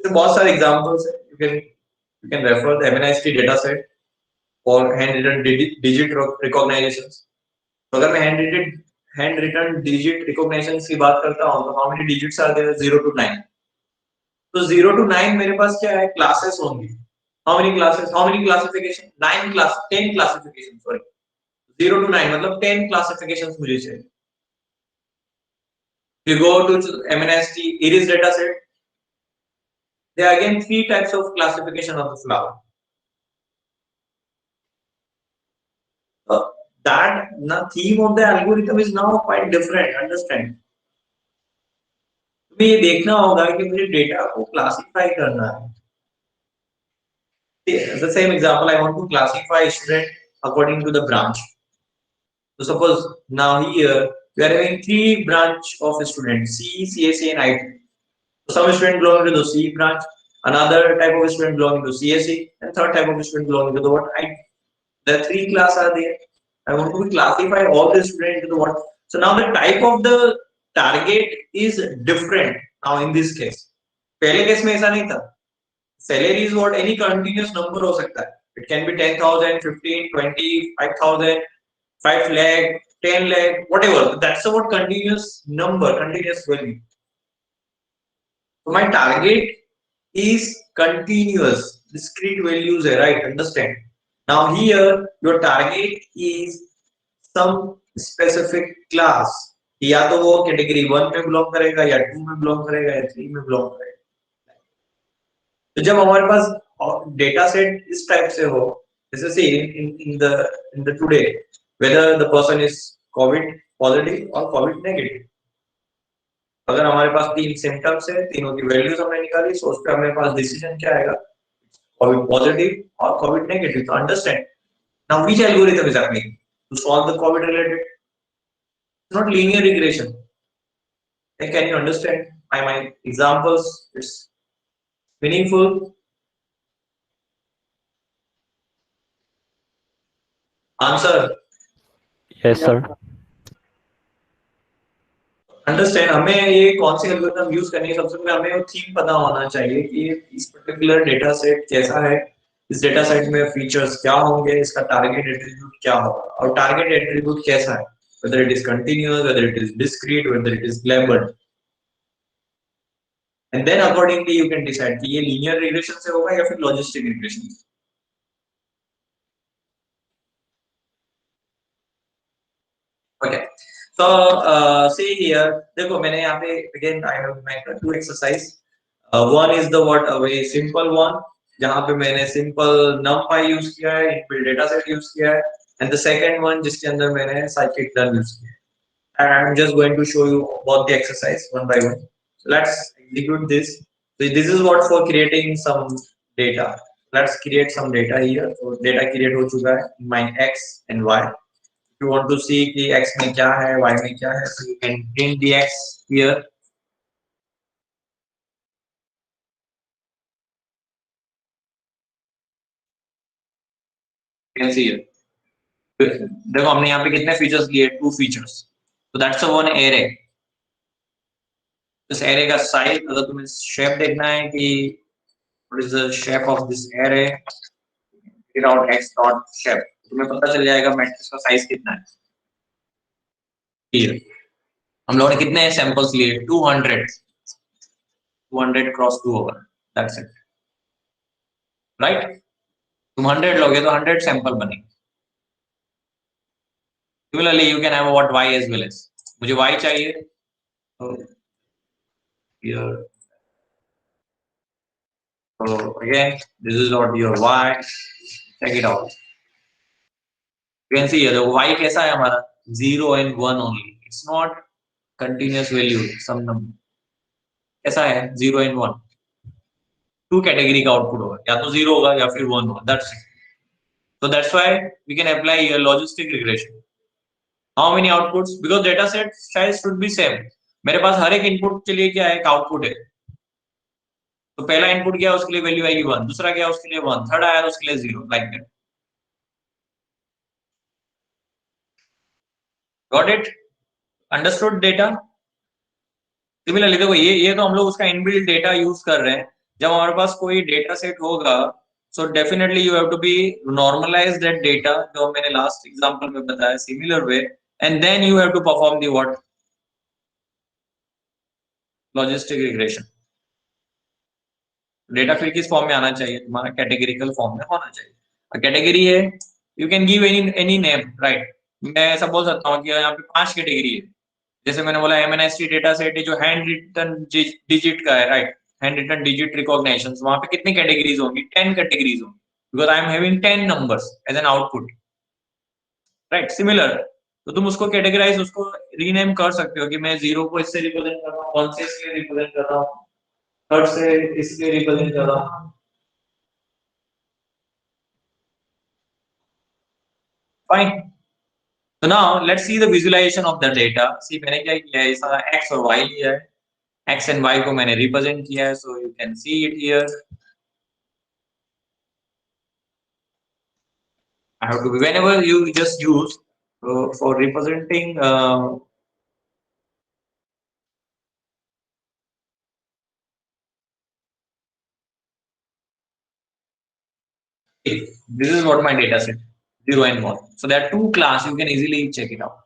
तो बहुत सारे एग्जांपल्स है, you can refer the MNIST data set for hand written digit recognisations. तो अगर मैं हैंड रिटन डिजिट रिकॉग्निशंस की बात करता हूँ तो how many digits are there? 0 to 9। तो 0 to 9 मेरे पास क्या है? क्लासेस होंगी। How many classes? How many classification? 10 classifications. Sorry, 0 to 9 मतलब 10 classifications मुझे चाहिए। You go to MNIST Iris data set. There are again 3 types of classification of the flower. That the theme of the algorithm is now quite different. Understand? तुम्हें ये देखना होगा कि मुझे data को क्लासिफाई करना है। The same example, I want to classify student according to the branch. So suppose now here we are having 3 branch of students, C, CSE and IT. So some student belong to the C branch, another type of student belonging to CSE, and third type of student belonging to the what? IT. The 3 class are there. I want to classify all the students into the what? So now the type of the target is different now in this case. पहले case में ऐसा नहीं था। Salary is what? Any continuous number हो सकता है। It can be 10,000, 15, 20, 5,000, 5 lakh, 10 lakh, whatever. That's a what? Continuous number, continuous value. So my target is continuous, discrete values है, right? Understand? Now here your target is some specific class. या तो वो category 1 में belong करेगा, या 2 में belong करेगा, या 3 में बिलोंग करेगा। तो जब हमारे पास डेटा सेट इस टाइप से हो, जैसे से in the today whether the person is covid positive or covid negative, अगर हमारे पास 3 सिम्टम्स है, तीनों की वैल्यूज हमने निकाली, सो उस पे हमारे पास डिसीजन क्या आएगा? covid positive or covid negative. तो understand now which algorithm is happening to solve the covid related? It's not linear regression. Can you understand my examples? It's meaningful. Answer. Yes, sir. Understand, हमें ये कौन सी algorithm use करनी है, सबसे पहले हमें theme पता होना चाहिए कि इस पर्टिकुलर डेटा सेट कैसा है, इस डेटा सेट में फीचर्स क्या होंगे, इसका टारगेट एट्रीब्यूट क्या होगा, और टारगेट एट्रीब्यूट कैसा है, whether it is continuous, whether it is discrete, whether it is labeled. and then accordingly you can decide कि ये linear regression से होगा या फिर logistic regression से. Okay, so see here, देखो मैंने यहाँ पे again I have made two exercise. One is the what a very simple one, जहाँ पे मैंने simple numpy use किया है, inbuilt data set use किया है, and the second one जिसके अंदर मैंने scikit-learn use किया है. And I'm just going to show you about the exercise one by one. So let's execute this. So this is what for creating some data. Let's create some data here. So data create हो चुका है in my x and y. If you want to see कि x में क्या है, y में क्या है, so you can print the x here. You can see here. देखो हमने यहाँ पे कितने फीचर्स लिए, 2 features. So that's a one array. इस array का साइज अगर तुम्हें शेप देखना है कि what is the shape of this array, figure out x dot shape. तुम्हें पता चल जाएगा मैट्रिक्स का साइज कितना है. Here हम लोगों ने कितने सैंपल्स लिए, 200 क्रॉस 2 होगा, दैट्स इट, राइट. तुम 100 लोगे तो 100 सैंपल बनेंगे. Similarly you can have what y as well as, मुझे y चाहिए तो here, so again this is not your y, check it out. You can see here the y कैसा है हमारा, 0 and 1 only, it's not continuous value, some number. ऐसा है 0 and 1, 2 category का output होगा, या तो 0 होगा या फिर 1 होगा, that's it. So that's why we can apply here logistic regression. How many outputs? Because data set size should be same. मेरे पास हर एक इनपुट के लिए क्या है, एक आउटपुट है. तो पहला इनपुट गया उसके लिए वैल्यू आएगी 1, दूसरा गया उसके लिए 1, थर्ड आया उसके लिए 0, like that. Got it? Understood data? Similarly देखो ये तो हम लोग उसका इनबिल्ट डेटा यूज कर रहे हैं. जब हमारे पास कोई डेटा सेट होगा, so definitely you have to be normalize that data, जो मैंने लास्ट एग्जांपल में बताया similar way, and then you have to perform the what, logistic regression. Data फिर किस फॉर्म में आना चाहिए, तुम्हारा कैटेगरिकल फॉर्म में होना चाहिए. कैटेगरी है, you can give any name, right. मैं ऐसा बोल सकता हूँ कि यहाँ पे 5 कैटेगरी है. जैसे मैंने बोला MNIST डेटा सेट है जो हैंड रिटन डिजिट का है, राइट. हैंड रिटन डिजिट रिकॉग्निशन, वहां पे कितनी कैटेगरीज होंगी, 10 कैटेगरीज होंगी, because I am having 10 numbers as an output, right. Similar, तो तुम उसको कैटेगराइज, उसको रीनेम कर सकते हो कि मैं 0 को इससे रिप्रेजेंट कर रहा हूँ, 1 से इसलिए रिप्रेजेंट कर रहा हूँ, थर्ड से इसलिए रिप्रेजेंट कर रहा हूँ. Fine. So now let's see the visualization of the data. See मैंने क्या किया है, इसका x और y लिया है, x and y को मैंने रिप्रेजेंट किया है, so you can see it here. I have to be, whenever you just use for representing this is what my data set, 0 and 1. So there are 2 class, you can easily check it out.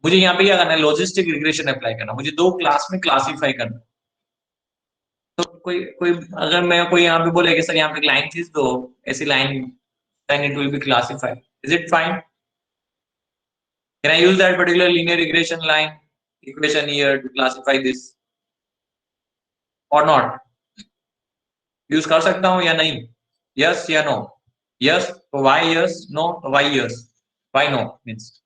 मुझे यहाँ पे क्या करना है, logistic regression apply करना, मुझे 2 class में classify करना. तो कोई अगर मैं कोई यहाँ पे बोले कि सर यहाँ पे लाइन खींच दो, ऐसी line, then it will be classified. Is it fine? Can I use that particular linear regression line equation here to classify this or not? Use कर सकता हूँ या नहीं? Yes या no? Yes, तो why yes? No, तो why yes? Why no? Means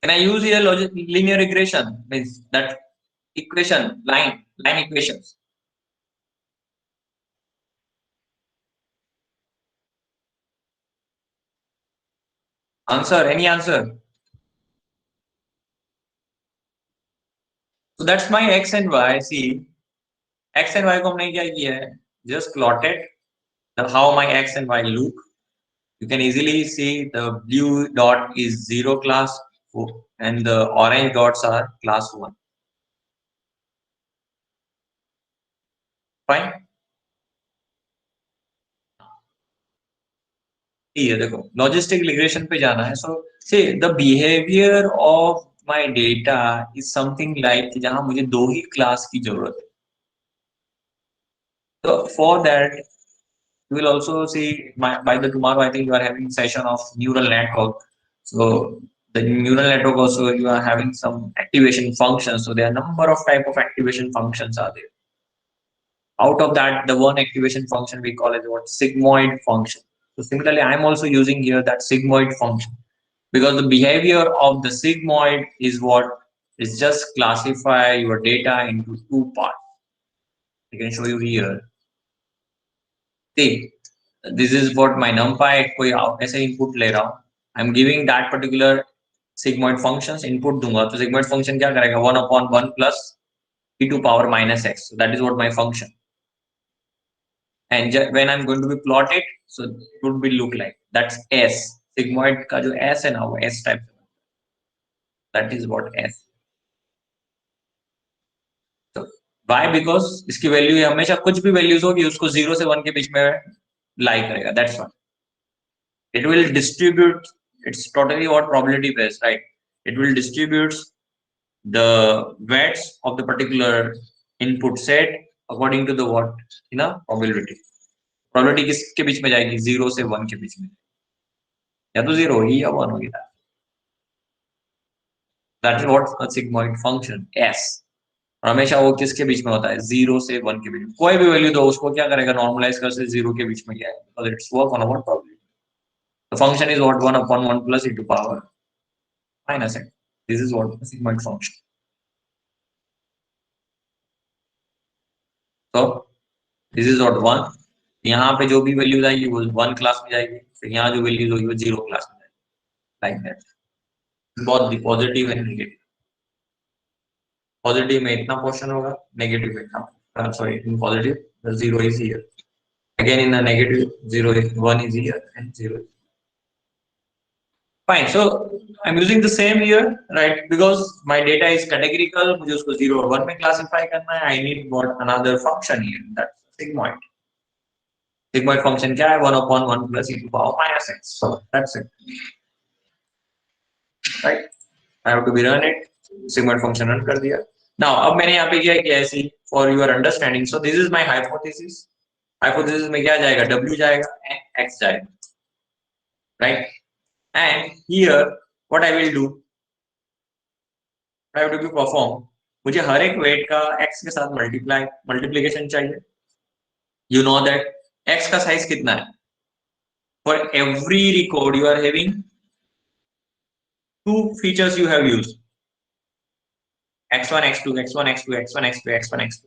can I use here linear regression? Means that equation, line equations. Answer, any answer? So that's my x and y. See, x and y को हमने क्या किया है, just plotted how my x and y look. You can easily see the blue dot is 0 class and the orange dots are class 1. Fine. ये देखो logistic regression पे जाना है. So say the behavior of my data is something like जहां मुझे दो ही class की जरूरत है. So for that you will also see by the tomorrow I think you are having session of neural network. So the neural network also you are having some activation functions. So there are number of type of activation functions are there. Out of that, the one activation function we call it what sigmoid function. So similarly, I'm also using here that sigmoid function because the behavior of the sigmoid is what is just classify your data into two parts. I can show you here. See, this is what my numpy कोई ऐसे input ले रहा हूँ. I'm giving that particular sigmoid functions input दूंगा तो sigmoid function क्या करेगा 1/1 plus e to power minus x. So that is what my function. And when I'm going to be plotted, so it would be look like that's s sigmoid का जो s है ना वो s type. That is what s. So why? Because इसकी value हमेशा कुछ भी values होगी उसको 0 से 1 के बीच में लाई करेगा. That's why it will distribute. It's totally what probability based, right? It will distribute the weights of the particular input set according to the what probability. Probability किसके बीच में जाएगी 0 से 1 के बीच में या तो 0 होगी या 1 होगी. That is what a sigmoid function s. और हमेशा वो किसके बीच में होता है 0 से 1 के बीच में. कोई भी वैल्यू दो उसको क्या करेगा नॉर्मलाइज कर से 0 के बीच में जाएगा because it's work on a what probability. The function is what 1/1 plus e to power minus x. This is what the sigmoid function. So this is what 1. यहाँ पे जो भी वैल्यूज आएगी वो 1 क्लास में जाएगी. फिर यहाँ जो वैल्यूज होगी वो 0 क्लास में जाएगी. Like that. बहुत पॉजिटिव एंड नेगेटिव. पॉजिटिव में इतना पोर्शन होगा नेगेटिव में इतना. Sorry, in positive the 0 is here. Again in the negative 0 is 1 is here and 0 is fine. So I'm using the same here, right? Because my data is categorical. मुझे उसको 0 और 1 में classify करना है. I need what another function here. That's sigmoid. Sigmoid function क्या है 1/1 plus e to power minus x. So that's it. Right? I have to be run it. Sigmoid function run कर दिया. Now अब मैंने यहाँ पे किया है ऐसे for your understanding. So this is my hypothesis. Hypothesis में क्या जाएगा w जाएगा x जाएगा. Right? And here what I will do, I have to perform. मुझे हर एक weight का x के साथ multiplication चाहिए. You know that x का size कितना है? For every record you are having two features you have used. x1 x2 x1 x2 x1 x2 x1 x2.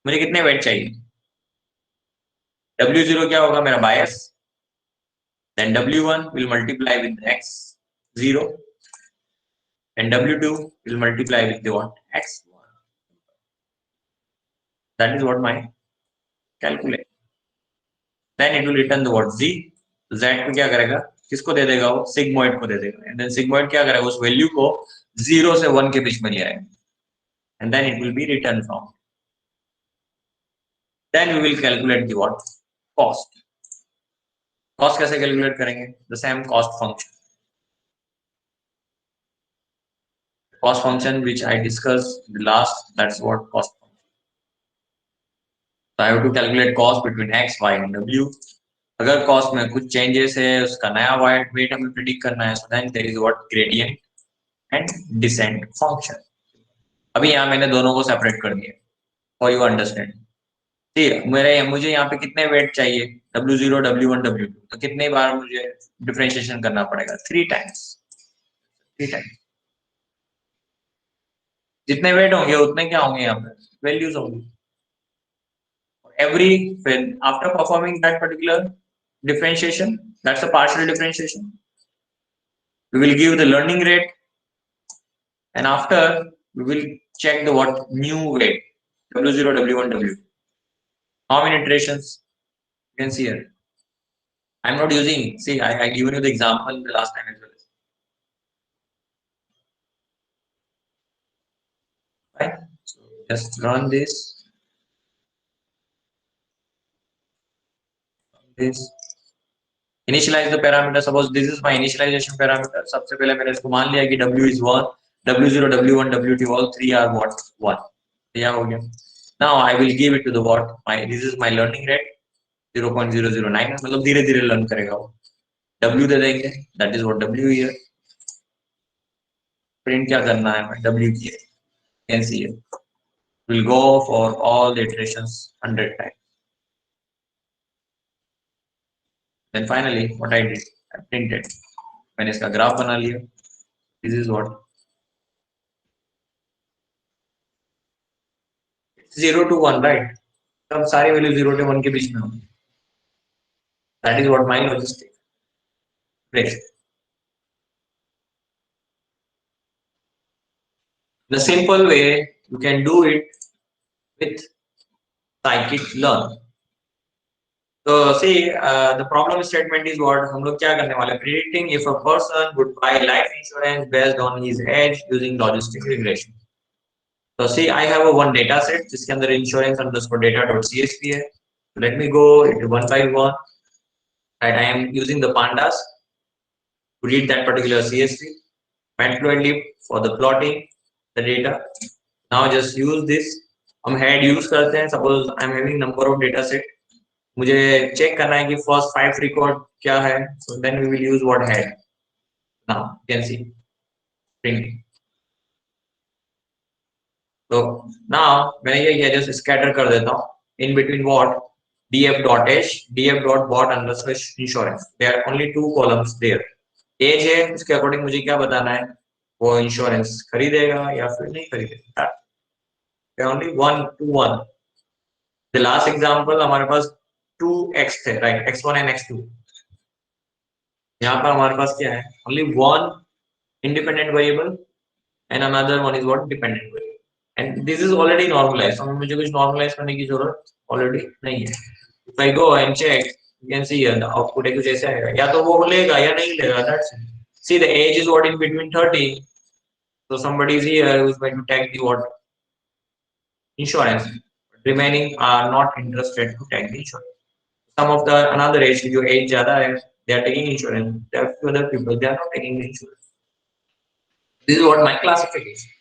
मुझे कितने weight चाहिए? w0 क्या होगा मेरा bias. Then w1 will multiply with x0 and w2 will multiply with the what x1. That is what my calculate. Then it will return the what z. Z को क्या करेगा किसको दे देगा वो sigmoid को दे देगा. And then sigmoid क्या करेगा उस वैल्यू को 0 से 1 के बीच में ले आएगा. And then it will be returned from. Then we will calculate the what cost. Cost कैसे calculate करेंगे? The same cost function. Cost function which I discussed the last. That's what cost function. So I have to calculate cost between x, y and w. अगर cost में कुछ changes है उसका नया weight हमें predict करना है. So then there is what gradient and descent function. अभी यहाँ मैंने दोनों को separate कर दिया for your understanding. मुझे यहाँ पे कितने weight चाहिए w0 w1 w2 तो कितने बार मुझे differentiation करना पड़ेगा 3 times. जितने weight होंगे उतने क्या होंगे यहाँ पे values होंगी. Every after performing that particular differentiation, that's a partial differentiation, we will give the learning rate and after we will check the what new weight w0 w1 w2. How many iterations you can see here. I'm not using, see I given you the example the last time as well. Right? So just run this. Initialize the parameter. Suppose this is my initialization parameter. सबसे पहले मैंने इसको मान लिया कि W is 1, W0, W1, W2 all three are what 1. यह हो गया. Now I will give it to the what this is my learning rate 0.009 मतलब धीरे धीरे लर्न करेगा वो. W दे देंगे. That is what W here. Print क्या करना है हमें W की है. Can see here. We'll go for all the iterations 100 times. Then finally, what I did, I printed. मैंने इसका ग्राफ बना लिया. This is what 0 to 1, right? तब सारी वैल्यू 0 to 1 के बीच में होंगी. That is what my logistic. Great. The simple way you can do it with scikit-learn. So see, the problem statement is what हम लोग क्या करने वाले? Predicting if a person would buy life insurance based on his age using logistic regression. So see, I have a one data set जिसके अंदर insurance underscore data.csv है. So let me go into one by one. Right, I am using the pandas to read that particular CSV. Matplotlib for the plotting the data. Now just use this. हम head use करते हैं. Suppose I am having number of data set. मुझे check करना है कि first 5 record क्या है. So then we will use what head. Now you can see printing. So now मैंने ये किया just scatter कर देता हूँ. In between what df.h df.bot underscore insurance. There are only 2 columns there. As है उसके अकॉर्डिंग मुझे क्या बताना है वो इंश्योरेंस खरीदेगा या फिर नहीं खरीदेगा. Only 1 to 1. The last example हमारे पास 2x थे, राइट, x1 एंड x2. यहाँ पर हमारे पास क्या है only 1 independent variable and another one is what dependent variable. And this is already normalized. तो मुझे कुछ नॉर्मलाइज करने की जरूरत ऑलरेडी नहीं है. If I go and check you can see here the output एक जैसे आएगा. या तो वो लेगा या नहीं लेगा. That's it. See the age is what in between 30. So somebody is here who is going to take the what insurance. Remaining are not interested to take the insurance. Some of the another age जो age ज़्यादा है they are taking insurance. There are few other people they are not taking the insurance. This is what my classification.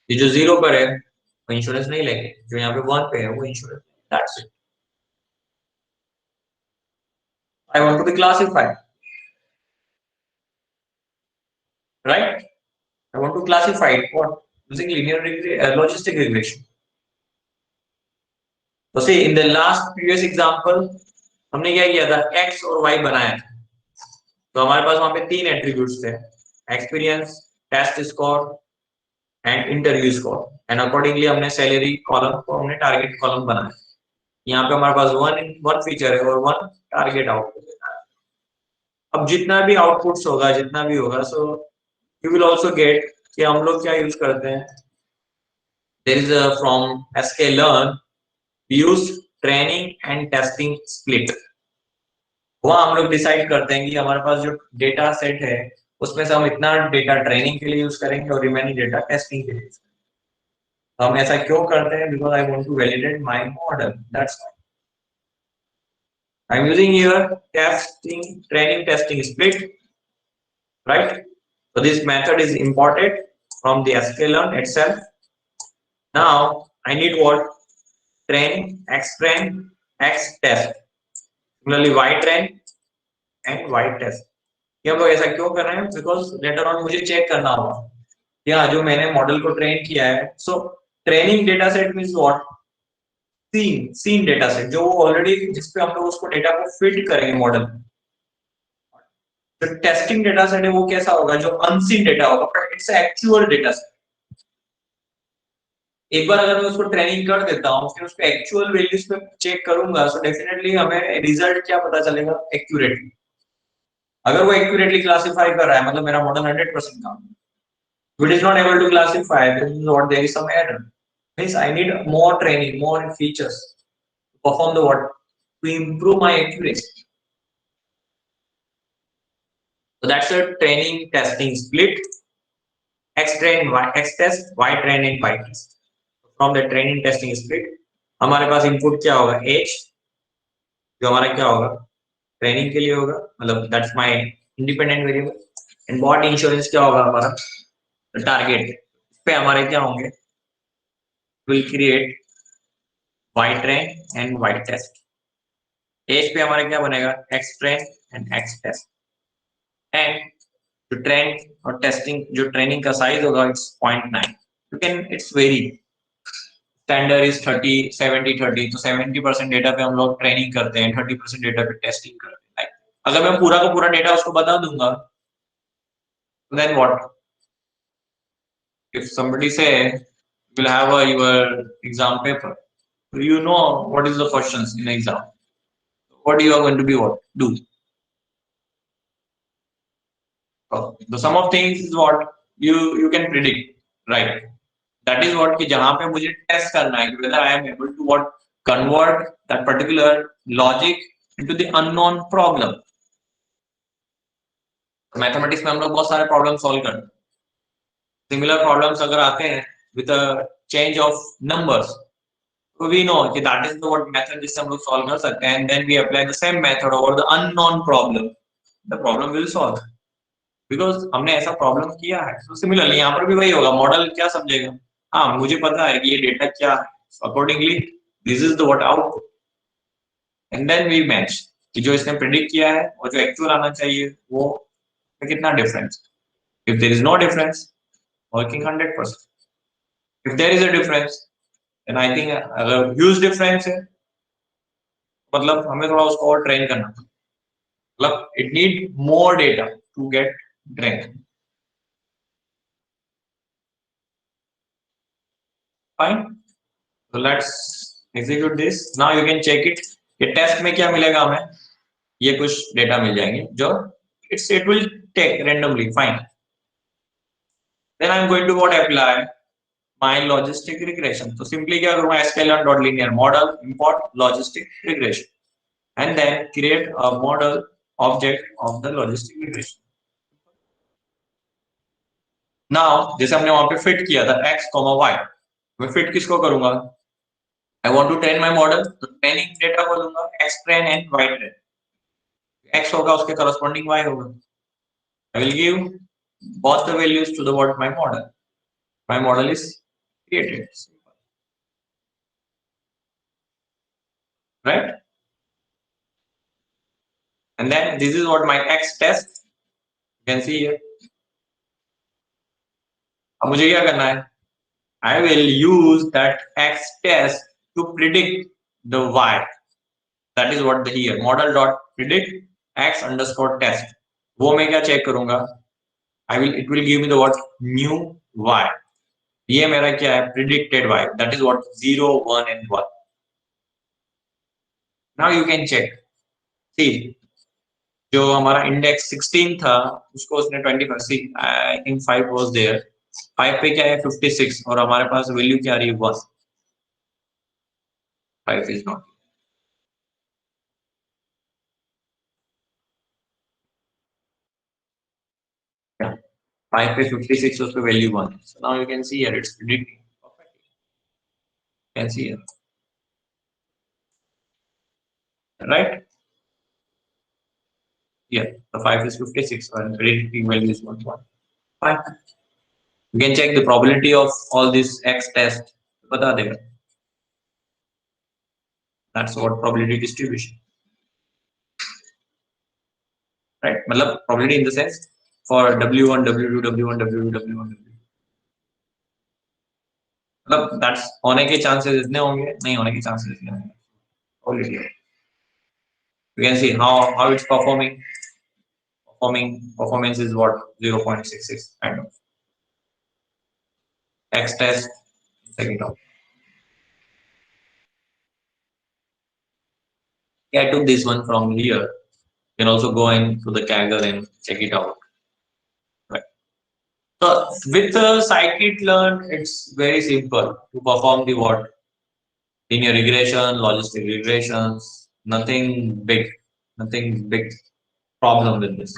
ये जो 0 पर है वो insurance नहीं लेंगे. जो यहाँ पे 1 पे है वो insurance. That's it. I want to be classified, right? I want to classify it what using linear logistic regression. So see in the last previous example हमने क्या किया था x और y बनाया था. तो हमारे पास वहां पे 3 एट्रीब्यूट्स थे experience, test score and interview score. And accordingly हमने सैलरी कॉलम को हमने टारगेट कॉलम बनाया. यहाँ पे हमारे पास वन फीचर है और 1 टारगेट आउटपुट. अब जितना भी आउटपुट्स होगा जितना भी होगा so you will also get कि हम लोग क्या यूज करते हैं. There is a from sklearn we use training and testing split. वहाँ हम लोग डिसाइड करते हैं कि हमारे पास जो डेटा सेट है उसमें से हम इतना डेटा ट्रेनिंग के लिए यूज करेंगे और रिमेनिंग डेटा टेस्टिंग के लिए. तो हम ऐसा क्यों करते हैं? Because I want to validate my model. That's why I'm using here training testing split, right? So this method is imported from the sklearn itself. Now I need what? Train, xtrain, xtest. Similarly ytrain and ytest. ये हम लोग ऐसा क्यों कर रहे हैं? Because later on मुझे check करना होगा कि हाँ जो मैंने मॉडल को ट्रेन किया है. So training data set means what? Seen data set जो वो ऑलरेडी जिसपे हम लोग उसको डेटा को फिट करेंगे मॉडल. जो टेस्टिंग डेटा सेट है वो कैसा होगा? जो अनसीन डेटा होगा but its actual data set. एक बार अगर मैं उसको ट्रेनिंग कर देता हूँ फिर उसको एक्चुअल वैल्यूज पे चेक करूंगा सो डेफिनेटली हमें रिजल्ट क्या पता चलेगा? एक्यूरेटली. अगर वो एक्यूरेटली क्लासिफाई कर रहा है मतलब मेरा मॉडल 100% काम. It is not able to classify this is what there is some error. Means I need more training, more features to perform the what to improve my accuracy. So that's a training testing split. Xtrain, xtest, ytrain and ytest. From the training testing split, हमारे पास input क्या होगा? Age, जो हमारा क्या होगा? Training के लिए होगा, मतलब that's my independent variable. And bought insurance क्या होगा हमारा टारगेट, इस पे हमारे क्या होंगे, will create Y train and Y test. एज पे हमारे क्या बनेगा, X train and X test. And जो ट्रेन और टेस्टिंग जो ट्रेनिंग का साइज होगा it's 0.9, you can it's very, standard is 30 70 30, तो 70% डेटा पे हम लोग ट्रेनिंग करते हैं, 30% डेटा पे टेस्टिंग करते हैं। अगर मैं पूरा का पूरा डेटा उसको बता दूंगा, then what if somebody say will have your exam paper, you know what is the questions in exam, what you are going to be what do. The sum of things is what you can predict, right? That is what कि जहां पे मुझे test करना है whether I am able to what convert that particular logic into the unknown problem. Mathematics में हम लोग बहुत सारे प्रॉब्लम सॉल्व करते हैं, सिमिलर प्रॉब्लम्स अगर आते हैं with a change of numbers, तो वी नो कि that is the what method जिससे हम लोग सॉल्व कर सकते हैं, and then we apply the same method over the unknown problem, the problem will solve because हमने ऐसा प्रॉब्लम किया है। सो सिमिलरली यहाँ पर भी वही होगा, मॉडल क्या समझेगा, हाँ मुझे पता है कि ये डेटा क्या है, so accordingly this is the what output, and then we match कि जो इसने प्रिडिक्ट किया है और जो एक्चुअल आना चाहिए वो कितना difference. If there is no difference, working 100%। If there is a difference, then I think अगर ह्यूज डिफरेंस है मतलब हमें थोड़ा उसको और ट्रेन करना, मतलब it need more data to get train. Fine, so let's execute this. Now you can check it. ये टेस्ट में क्या मिलेगा हमें, ये कुछ डेटा मिल जाएंगे जो it will take randomly. Fine, then I'm going to what apply my logistic regression. तो simply क्या करूँगा, sklearn.linear model import logistic regression and then create a model object of the logistic regression. Now जैसे हमने वहां पे fit किया था x, y, मैं फिट किसको करूंगा, I want to train my model, तो ट्रेनिंग डेटा को लूंगा x train and y train, x होगा उसके corresponding y होगा, I will give both the values to the what my model is created, right? And then this is what my x test, you can see here. अब मुझे क्या करना है, I will use that x test to predict the y, that is what the here model dot predict x underscore test, वो मैं क्या check करूंगा, it will give me the what new y, ये मेरा क्या है predicted y, that is what 0 1 and 1. Now you can check, see जो हमारा इंडेक्स 16 था उसको उसने 25, see I think 5 was there, 5 पे क्या है 56 और हमारे पास वैल्यू क्या आ रही है 1, 5 is not, yeah 5 पे 56 उसको value 1, so now you can see here it's predicting perfectly, you can see here, right? Yeah, the 5 is 56 and predicting value is 1. Fine. You can check the probability of all this x test, बता देगा, that's what probability distribution, right? मतलब probability in the sense for W1 W2 W1 W2 W1 W2, मतलब that's होने के chances इतने होंगे, नहीं होने के chances इतने होंगे, probability. You can see how it's performing. Performance is what 0.66 kind of. X test, check it out. Yeah, I took this one from here. You can also go into the Kaggle and check it out. Right. So with scikit-learn, it's very simple to perform the what? Linear regression, logistic regressions, nothing big problem with this.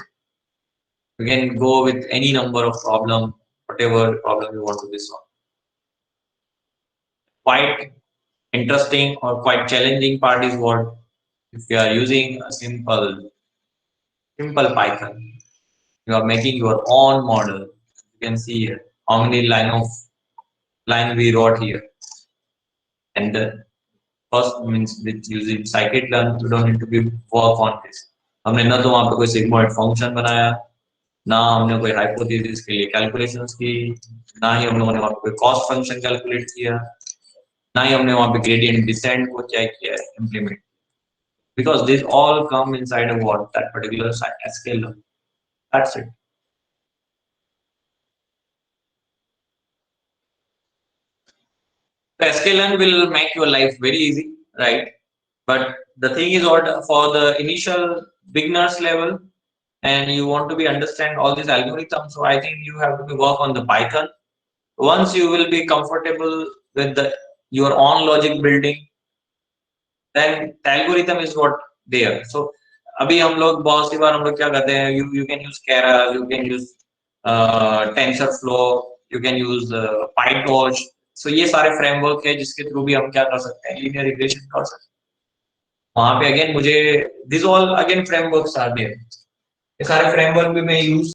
You can go with any number of problem, whatever problem you want to be solved. Quite interesting or quite challenging part is what if you are using a simple simple Python. You are making your own model. You can see here how many line we wrote here. And the first means with using scikit-learn, you don't need to be work on this. हमने ना तो वहाँ पे कोई sigmoid function बनाया, ना हमने कोई hypothesis के लिए calculations की, ना ही हम लोगों ने वहाँ पे कोई cost function calculate किया, ना ही हमने वहाँ पे gradient descent को check किया, implement. Because this all come inside of what that particular sklearn. That's it. The sklearn will make your life very easy, right? But the thing is, what for the initial beginners level, and you want to be understand all these algorithms, so I think you have to work on the Python. Once you will be comfortable with your own logic building, then the algorithm is what there. So अभी हम लोग बहुत सी बार हम लोग क्या करते हैं, you can use Keras, you can use TensorFlow, you can use PyTorch. So ये सारे फ्रेमवर्क है जिसके थ्रू भी हम क्या कर सकते हैं, लीनियर रिग्रेशन कर सकते हैं. वहां पे अगेन मुझे this all again frameworks are there. ये सारे फ्रेमवर्क भी मैं यूज